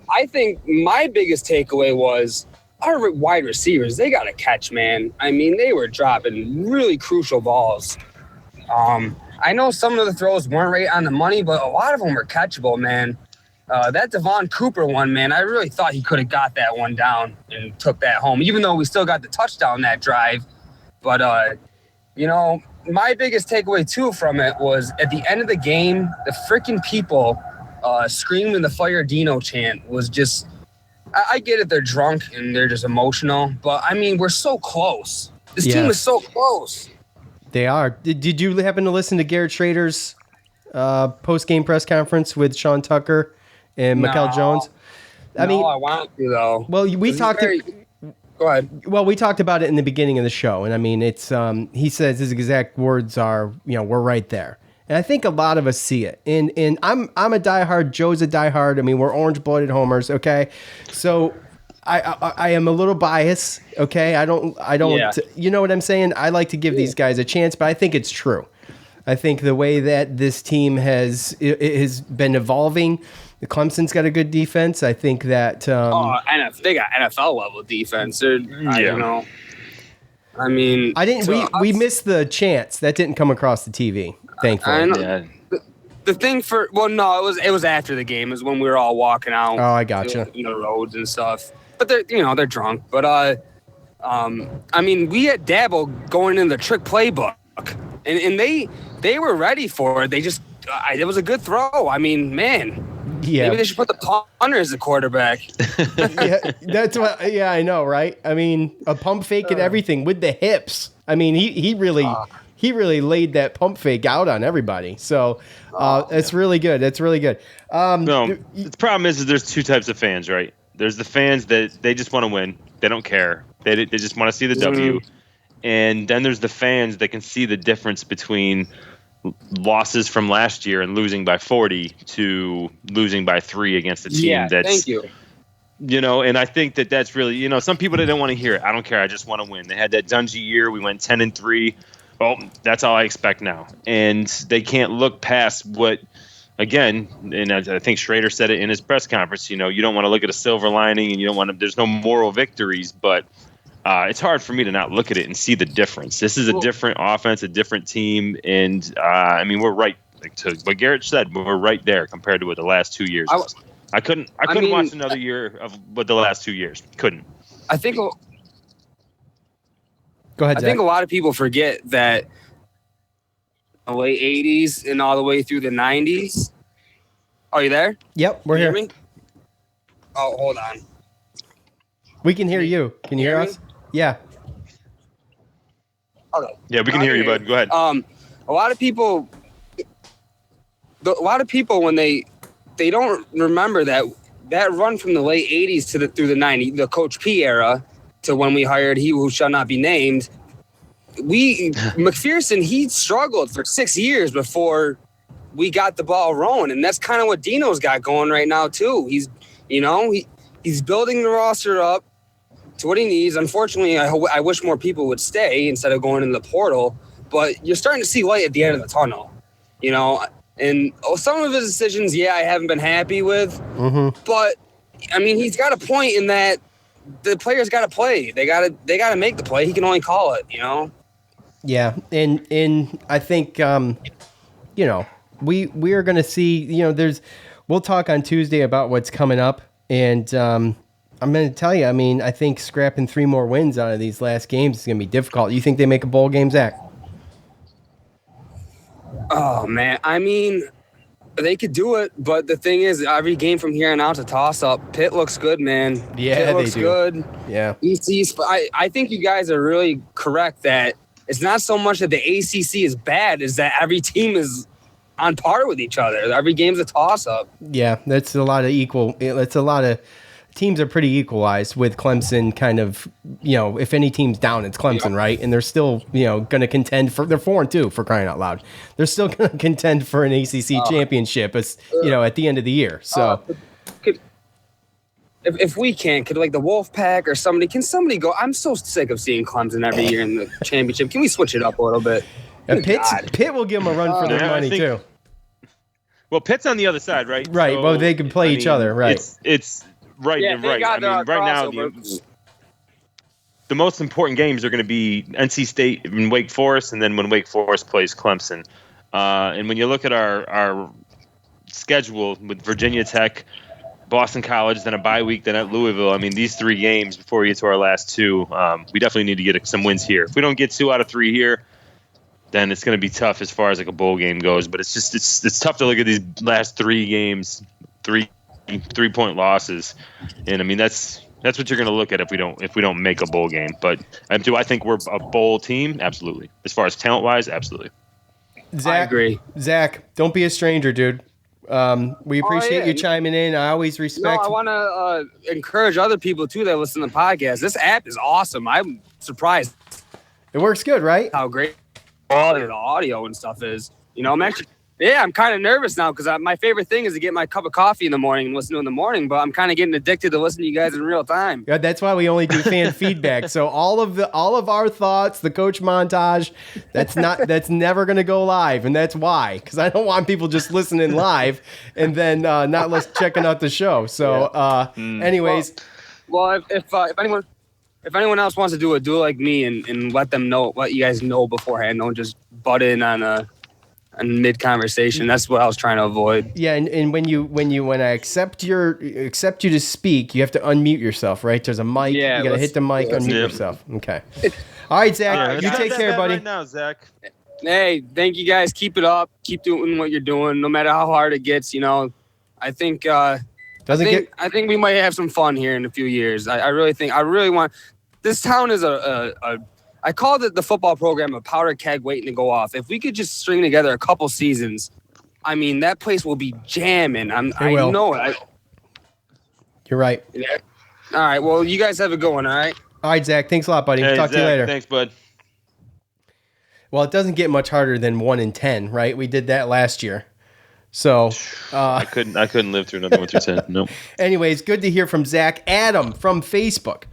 I think my biggest takeaway was our wide receivers. They got to catch, man. I mean, they were dropping really crucial balls. I know some of the throws weren't right on the money, but a lot of them were catchable, man. That Devon Cooper one, man, I really thought he could have got that one down and took that home, even though we still got the touchdown that drive. But, my biggest takeaway, too, from it was at the end of the game, the freaking people screaming the Fire Dino chant was just, I get it, they're drunk and they're just emotional, but I mean, we're so close. This team is so close. They are. Did you happen to listen to Garrett Schrader's post-game press conference with Sean Tucker and Mikel Jones? I want to, though. Well, we talked. Go ahead. Well, we talked about it in the beginning of the show, and I mean, it's he says his exact words are, we're right there, and I think a lot of us see it. And I'm a diehard. Joe's a diehard. I mean, we're orange-blooded homers. Okay, so I am a little biased. Okay, I don't. You know what I'm saying? I like to give these guys a chance, but I think it's true. I think the way that this team has been evolving. Clemson's got a good defense. I think that. They got NFL level defense. I don't know. I mean, we missed the chance that didn't come across the TV. Thankfully. I know. The thing it was after the game. Is when we were all walking out. Oh, I gotcha. The roads and stuff. But they're drunk. But I mean, we had Dabo going in the trick playbook, and they were ready for it. They just it was a good throw. I mean, man. Yeah. Maybe they should put the punter as a quarterback. That's what. Yeah, I know, right? I mean, a pump fake and everything with the hips. I mean, he really laid that pump fake out on everybody. So it's really good. It's really good. No, the problem is there's two types of fans, right? There's the fans that they just want to win. They don't care. They just want to see the W. And then there's the fans that can see the difference between losses from last year and losing by 40 to losing by 3 against a team that's, thank you. And I think that's really, some people that don't want to hear it. I don't care. I just want to win. They had that Dungy year. We went 10-3. Well, that's all I expect now. And they can't look past what, again, and I think Schrader said it in his press conference, you don't want to look at a silver lining and you don't want to, there's no moral victories, but it's hard for me to not look at it and see the difference. This is a different offense, a different team, and I mean we're right. To what Garrett said, we're right there compared to what the last 2 years was. I couldn't watch another year of what the last 2 years. Couldn't. I think. Go ahead, Zach. I think a lot of people forget that the late '80s and all the way through the '90s. Are you there? Yep, we're here. Me? Oh, hold on. We can hear you. Can you hear us? Yeah. Okay. Yeah, we can hear you, bud. Go ahead. A lot of people when they don't remember that run from the late '80s through the '90s, the Coach P era, to when we hired he who shall not be named. McPherson, he struggled for 6 years before we got the ball rolling, and that's kind of what Dino's got going right now too. He's he's building the roster up to what he needs. Unfortunately, I wish more people would stay instead of going in the portal, but you're starting to see light at the end of the tunnel, and some of his decisions, I haven't been happy with, but I mean, he's got a point in that the players got to play. They got to make the play. He can only call it, Yeah. And I think, we are going to see, we'll talk on Tuesday about what's coming up. And, I'm going to tell you, I mean, I think scrapping 3 more wins out of these last games is going to be difficult. You think they make a bowl game, Zach? Oh, man. I mean, they could do it, but the thing is, every game from here on out is a toss-up. Pitt looks good, man. Yeah, Pitt looks good. Yeah. I think you guys are really correct that it's not so much that the ACC is bad, is that every team is on par with each other. Every game's a toss-up. Yeah, that's a lot of teams are pretty equalized with Clemson kind of, if any team's down, it's Clemson, right? And they're still, going to contend for, they're 4-2 for crying out loud. They're still going to contend for an ACC championship at the end of the year. So if we could like the Wolfpack or somebody go, I'm so sick of seeing Clemson every year in the championship. Can we switch it up a little bit? Pitt will give them a run for their money too. Well, Pitt's on the other side, right? Right. So, well, they can play each other, right? It's right. Yeah, right. I mean, right now, the most important games are going to be NC State and Wake Forest, and then when Wake Forest plays Clemson. And when you look at our schedule with Virginia Tech, Boston College, then a bye week, then at Louisville. I mean, these 3 games before we get to our last 2, we definitely need to get some wins here. If we don't get 2 out of 3 here, then it's going to be tough as far as like a bowl game goes. But it's tough to look at these last 3 games, 3-point losses, and I mean that's what you're going to look at if we don't make a bowl game. But do I think we're a bowl team? Absolutely. As far as talent wise, absolutely. Zach, I agree. Zach, don't be a stranger, dude. We appreciate you chiming in. I always respect. No, I want to encourage other people too that listen to the podcast. This app is awesome. I'm surprised. It works good, right? How great quality of the audio and stuff is. I'm actually, I'm kind of nervous now because my favorite thing is to get my cup of coffee in the morning and listen to it in the morning. But I'm kind of getting addicted to listening to you guys in real time. Yeah, that's why we only do fan feedback. So all of our thoughts, the coach montage, that's never going to go live, and that's why, because I don't want people just listening live and then not checking out the show. So, anyways, well, if anyone else wants to do like me and let you guys know beforehand, don't just butt in on mid conversation. That's what I was trying to avoid. Yeah, and when I accept you to speak, you have to unmute yourself, right? There's a mic. Yeah, you gotta hit the mic, unmute yourself. Okay. All right, Zach. You take care, buddy. Right now, Zach. Hey, thank you guys. Keep it up. Keep doing what you're doing, no matter how hard it gets. I think I think we might have some fun here in a few years. I really want. This town is I called it the football program a powder keg waiting to go off. If we could just string together a couple seasons, I mean, that place will be jamming. I know it. You're right. Yeah. All right. Well, you guys have a good one. All right. All right, Zach. Thanks a lot, buddy. Hey, Talk to you Zach, later. Thanks, bud. Well, it doesn't get much harder than 1-10, right? We did that last year. So I couldn't live through another 1 through 10. Nope. Anyways, good to hear from Zach. Adam from Facebook.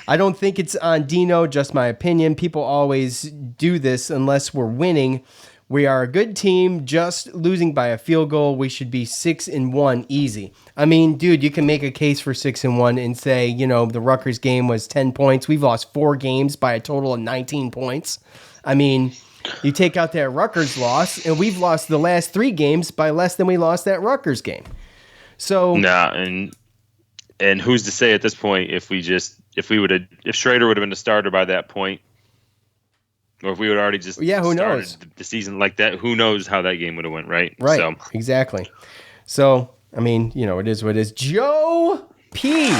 I don't think it's on Dino, just my opinion. People always do this unless we're winning. We are a good team, just losing by a field goal. We should be 6-1 easy. I mean, dude, you can make a case for 6-1 and say, the Rutgers game was 10 points. We've lost 4 games by a total of 19 points. I mean, you take out that Rutgers loss, and we've lost the last 3 games by less than we lost that Rutgers game. So and who's to say at this point if Schrader would have been the starter by that point, or if we would already just who knows the season like that, who knows how that game would have went, right? Right. So. Exactly. So I mean, it is what it is. Joe P.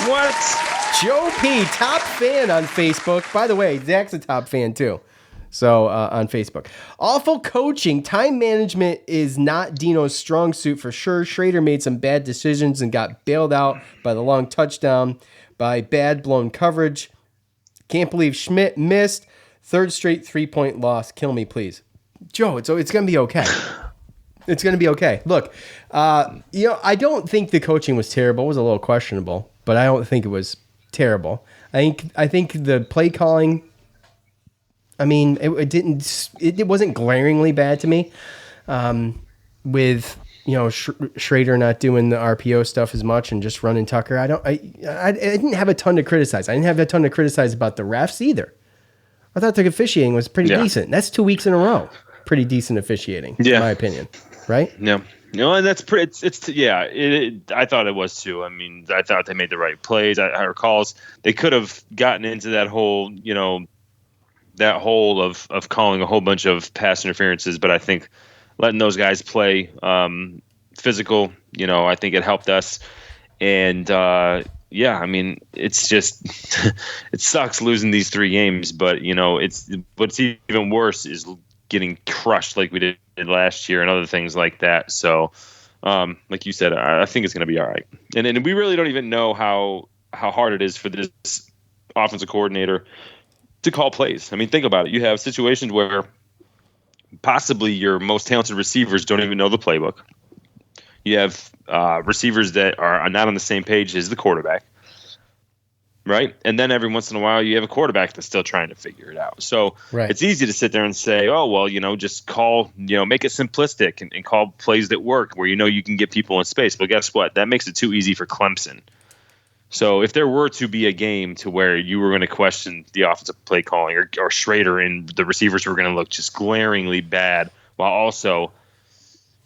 What? Joe P. Top fan on Facebook. By the way, Zach's a top fan too. So on Facebook. Awful coaching. Time management is not Dino's strong suit for sure. Schrader made some bad decisions and got bailed out by the long touchdown, by bad blown coverage. Can't believe Schmidt missed. 3rd straight 3-point loss. Kill me, please. Joe, it's going to be okay. It's going to be okay. Look, I don't think the coaching was terrible. It was a little questionable, but I don't think it was terrible. I think the play calling, I mean, it wasn't glaringly bad to me. With Schrader not doing the RPO stuff as much and just running Tucker, I didn't have a ton to criticize. I didn't have a ton to criticize about the refs either. I thought the officiating was pretty decent. That's 2 weeks in a row. Pretty decent officiating, in my opinion. Right? Yeah. And that's pretty. I thought it was too. I mean, I thought they made the right plays. Our calls. They could have gotten into that whole, that hole of calling a whole bunch of pass interferences, but I think letting those guys play physical, I think it helped us. And I mean, it's just it sucks losing these 3 games, but it's what's even worse is getting crushed like we did last year and other things like that. So like you said, I think it's going to be all right. And we really don't even know how hard it is for this offensive coordinator to call plays. I mean, think about it. You have situations where possibly your most talented receivers don't even know the playbook. You have receivers that are not on the same page as the quarterback, right? And then every once in a while, you have a quarterback that's still trying to figure it out. So It's easy to sit there and say, oh, well, just call, make it simplistic and call plays that work where you can get people in space. But guess what? That makes it too easy for Clemson. So if there were to be a game to where you were going to question the offensive play calling or Schrader and the receivers were going to look just glaringly bad while also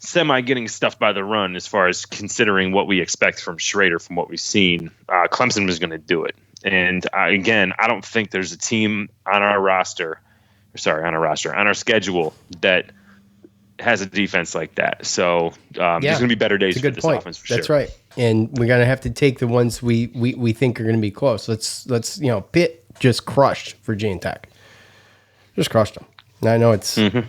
semi getting stuffed by the run as far as considering what we expect from Schrader from what we've seen, Clemson was going to do it. And again, I don't think there's a team on our roster on our schedule that has a defense like that. So there's going to be better days for this offense for sure. That's right. And we're going to have to take the ones we think are going to be close. Let's Pitt just crushed Virginia Tech. Just crushed them. And I know it's, it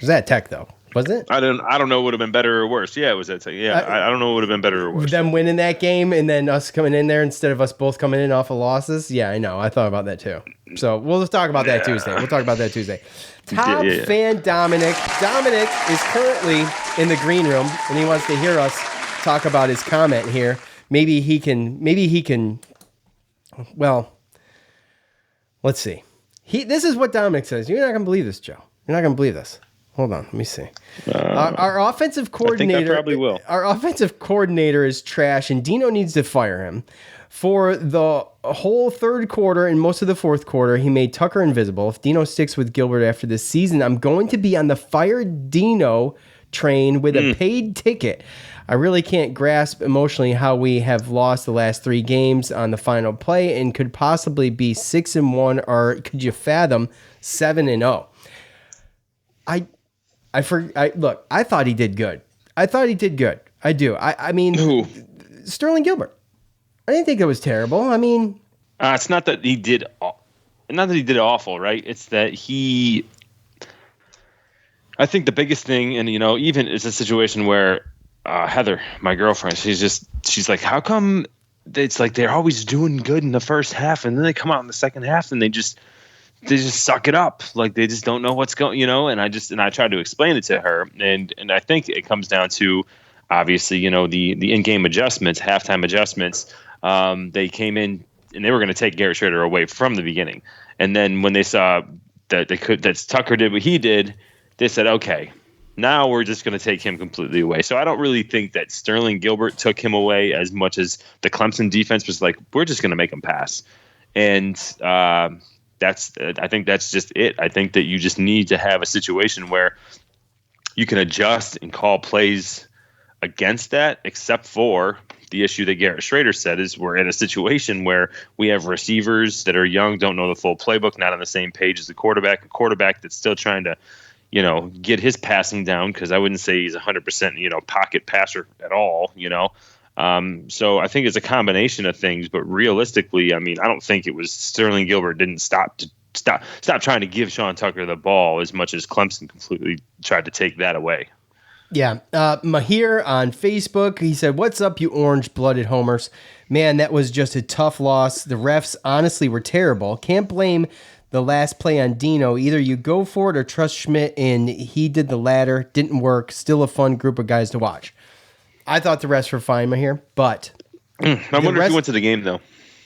was at Tech though, wasn't it? I don't know what would have been better or worse. Yeah, it was at Tech. Yeah, I don't know what would have been better or worse. Them winning that game and then us coming in there instead of us both coming in off of losses. Yeah, I know. I thought about that too. So we'll just talk about that Tuesday. We'll talk about that Tuesday. Top fan Dominic. Dominic is currently in the green room and he wants to hear us talk about his comment here. Maybe he can. Well, let's see. This is what Dominic says. You're not going to believe this, Joe. You're not going to believe this. Hold on. Let me see. Our offensive coordinator. I think I probably will. Our offensive coordinator is trash and Dino needs to fire him. For the whole third quarter and most of the fourth quarter, he made Tucker invisible. If Dino sticks with Gilbert after this season, I'm going to be on the fire Dino train with a paid ticket. I really can't grasp emotionally how we have lost the last 3 games on the final play and could possibly be 6-1, or could you fathom 7-0? Look, I thought he did good. I do. I mean, who? Sterling Gilbert. I didn't think it was terrible. I mean, it's not that he did awful, right? It's that I think the biggest thing, and even it's a situation where Heather, my girlfriend, she's like, how come it's like they're always doing good in the first half and then they come out in the second half and they just suck it up, like they just don't know what's going, and I tried to explain it to her, and I think it comes down to obviously the in-game adjustments, halftime adjustments. They came in and they were going to take Garrett Schrader away from the beginning, and then when they saw that Tucker did what he did, they said, okay, now we're just going to take him completely away. So I don't really think that Sterling Gilbert took him away as much as the Clemson defense was like, we're just going to make him pass. And I think that's just it. I think that you just need to have a situation where you can adjust and call plays against that, except for the issue that Garrett Schrader said is we're in a situation where we have receivers that are young, don't know the full playbook, not on the same page as the quarterback, a quarterback that's still trying to get his passing down, because I wouldn't say he's 100%, pocket passer at all, So I think it's a combination of things, but realistically, I mean, I don't think it was Sterling Gilbert didn't stop trying to give Sean Tucker the ball as much as Clemson completely tried to take that away. Yeah. Mahir on Facebook, he said, "What's up, you orange-blooded homers? Man, that was just a tough loss. The refs honestly were terrible. Can't blame the last play on Dino. Either you go for it or trust Schmidt, and he did the latter. Didn't work. Still a fun group of guys to watch." I thought the refs were fine here, but I wonder if you went to the game though,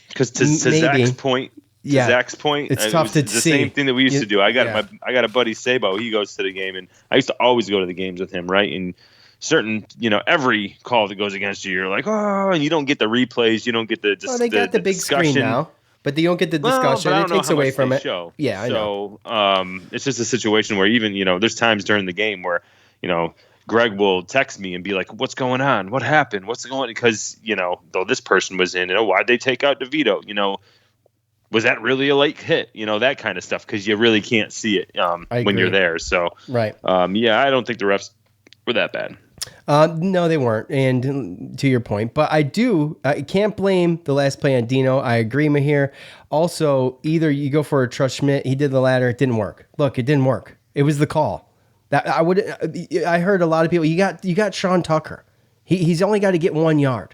because to Zach's point, it's tough to the see. Same thing that we used to do. I got a buddy Sabo. He goes to the game, and I used to always go to the games with him, right? And certain, every call that goes against you, you're like, oh, and you don't get the replays, you don't get the. They got the big discussion. Screen now. But you don't get the discussion. It takes away from it. Yeah, I know. So it's just a situation where even, there's times during the game where, Greg will text me and be like, what's going on? What happened? What's going on? Because, though this person was in, why'd they take out DeVito? Was that really a late hit? That kind of stuff, because you really can't see it when you're there. So, right. I don't think the refs were that bad. No, they weren't. And to your point, but I can't blame the last play on Dino. I agree, Mahir. Also, either you go for a trust Schmidt. He did the latter. It didn't work. Look, it didn't work. It was the call. I heard a lot of people. You got Sean Tucker. He's only got to get 1 yard.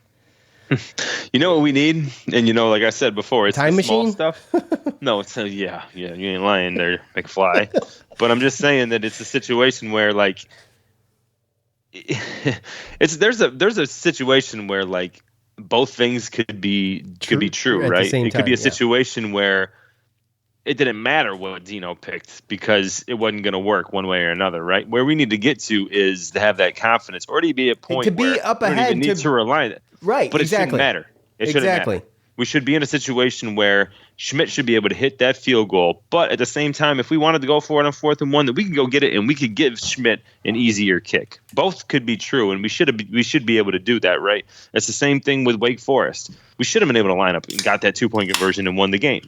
You know what we need? And like I said before, it's time the small machine stuff. No, it's yeah, you ain't lying there, McFly. But I'm just saying that it's a situation where like there's a situation where like both things could be true, right? It could be a situation where it didn't matter what Dino picked because it wasn't going to work one way or another, right? Where we need to get to is to have that confidence, or to be at a point to be where up we don't ahead even need to rely on it. Right, but exactly. It shouldn't matter. It shouldn't matter. We should be in a situation where Schmidt should be able to hit that field goal, but at the same time, if we wanted to go for it on 4th and 1, that we can go get it and we could give Schmidt an easier kick. Both could be true, and we should be able to do that, right? It's the same thing with Wake Forest. We should have been able to line up and got that 2-point conversion and won the game.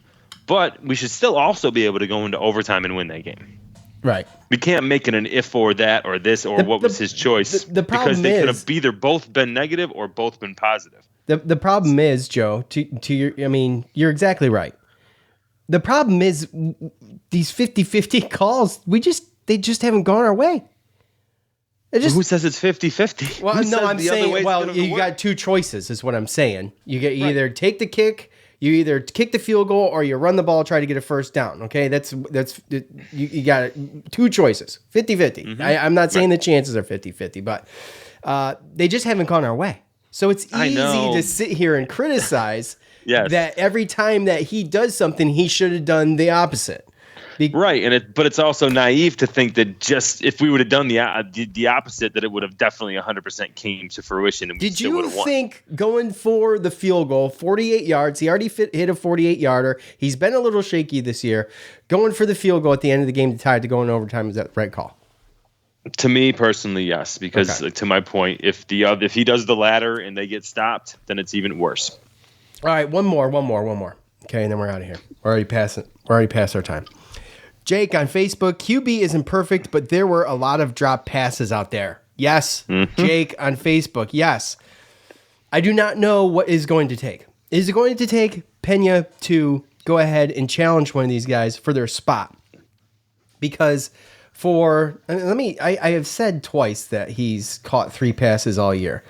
But we should still also be able to go into overtime and win that game. Right. We can't make it an if or that or this or what was his choice. The problem because they could is- have either both been negative or both been positive. The problem is, Joe, to your, I mean, you're exactly right. The problem is these 50-50 calls, they just haven't gone our way. Who says it's 50-50? Well, Who no, says I'm the other saying, way's well, gonna you work? got two choices is what I'm saying. You either take the kick, you either kick the field goal, or you run the ball, try to get a first down. Okay, you got two choices, 50-50. I'm not saying the chances are 50-50, but they just haven't gone our way. So it's easy to sit here and criticize that every time that he does something, he should have done the opposite. Right, but it's also naive to think that just if we would have done the opposite, that it would have definitely 100% came to fruition. And we Did still you would have won. think going for the field goal, 48 yards, he already hit a 48-yarder. He's been a little shaky this year. Going for the field goal at the end of the game to tie it to go in overtime, is that the right call? To me personally, yes, because to my point, if he does the latter and they get stopped, then it's even worse. All right, one more. Okay, and then we're out of here. We're already past our time. Jake on Facebook, QB isn't perfect, but there were a lot of drop passes out there. Yes. Jake on Facebook, yes. I do not know what is going to take. Is it going to take Pena to go ahead and challenge one of these guys for their spot? Because I have said twice that he's caught 3 passes all year.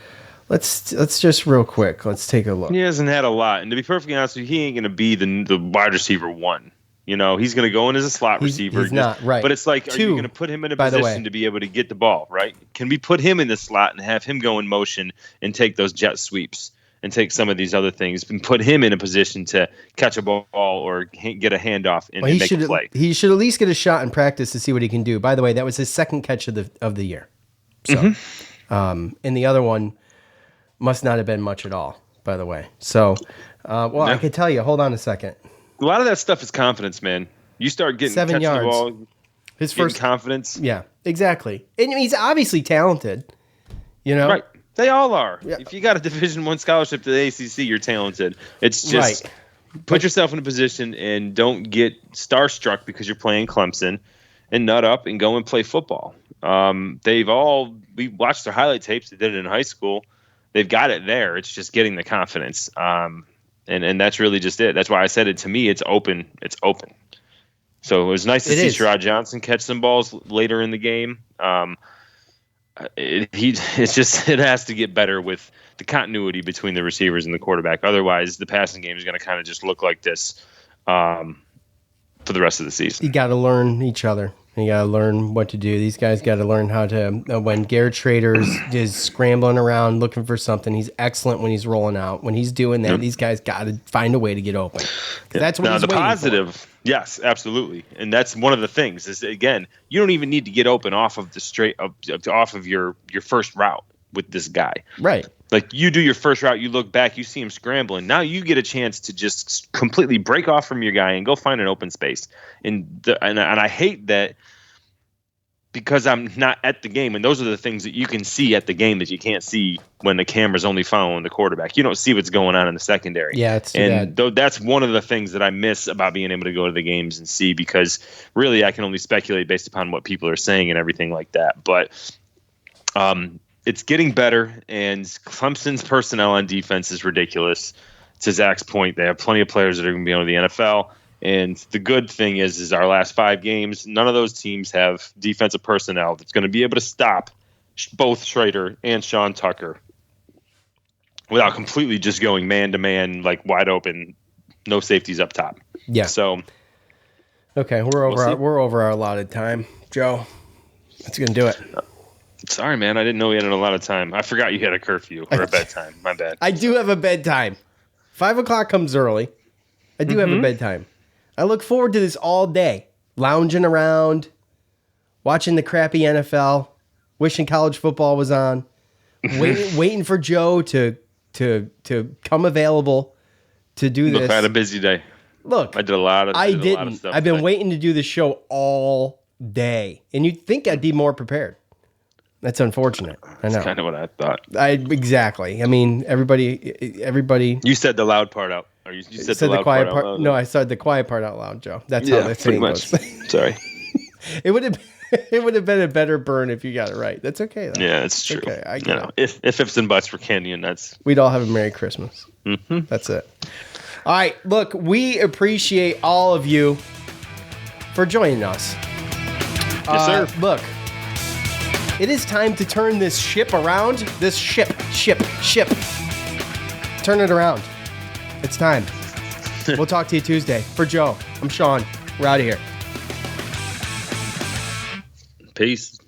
Let's just real quick. Let's take a look. He hasn't had a lot, and to be perfectly honest with you, he ain't going to be the wide receiver one. You know, he's going to go in as a slot receiver. He's not, right. But it's like, are you going to put him in a position to be able to get the ball, right? Can we put him in the slot and have him go in motion and take those jet sweeps and take some of these other things and put him in a position to catch a ball or get a handoff and make a play? He should at least get a shot in practice to see what he can do. By the way, that was his second catch of the year. So, and the other one must not have been much at all, by the way. So, I can tell you, hold on a second. A lot of that stuff is confidence, man. You start getting 7 yards. The ball, his first confidence. Yeah, exactly. And he's obviously talented. You know, right? They all are. Yeah. If you got a Division I scholarship to the ACC, you're talented. It's just put yourself in a position and don't get starstruck because you're playing Clemson, and nut up and go and play football. We watched their highlight tapes. They did it in high school. They've got it there. It's just getting the confidence. And that's really just it. That's why I said it. To me, it's open. It's open. So it was nice to see Sherrod Johnson catch some balls later in the game. It has to get better with the continuity between the receivers and the quarterback. Otherwise, the passing game is going to kind of just look like this for the rest of the season. You got to learn each other. You got to learn what to do. These guys got to learn how to, when Garrett Schrader is scrambling around looking for something, he's excellent when he's rolling out. When he's doing that, these guys got to find a way to get open. That's what he's waiting positive, for. Yes, absolutely. And that's one of the things is, again, you don't even need to get open off of off of your first route with this guy. Right. Like you do your first route, you look back, you see him scrambling. Now you get a chance to just completely break off from your guy and go find an open space. And I hate that because I'm not at the game. And those are the things that you can see at the game that you can't see when the camera's only following the quarterback. You don't see what's going on in the secondary. Yeah, it's too bad. That's one of the things that I miss about being able to go to the games and see, because really I can only speculate based upon what people are saying and everything like that. But it's getting better, and Clemson's personnel on defense is ridiculous. To Zach's point, they have plenty of players that are going to be on the NFL. And the good thing is our last 5 games, none of those teams have defensive personnel that's going to be able to stop both Schrader and Sean Tucker without completely just going man-to-man, like wide open, no safeties up top. Yeah. So, okay, we're over our allotted time. Joe, that's going to do it. Sorry, man. I didn't know we had a lot of time. I forgot you had a curfew or a bedtime. My bad. I do have a bedtime. 5 o'clock comes early. I do have a bedtime. I look forward to this all day. Lounging around, watching the crappy NFL, wishing college football was on, waiting for Joe to come available to do this. I had a busy day. Look, I did a lot of stuff. I've been waiting to do this show all day, and you'd think I'd be more prepared. That's unfortunate. I know. That's kind of what I thought. Exactly. I mean, everybody. You said the loud part out Or you said the loud quiet part out loud? No, I said the quiet part out loud, Joe. That's how the saying goes. Sorry. It would have been a better burn if you got it right. That's okay though. Yeah, it's true. Okay, I get it. If ifs and buts were candy and nuts, we'd all have a Merry Christmas. Mm-hmm. That's it. All right, look, we appreciate all of you for joining us. Yes, sir. Look, it is time to turn this ship around. This ship. Turn it around. It's time. We'll talk to you Tuesday. For Joe, I'm Sean. We're out of here. Peace.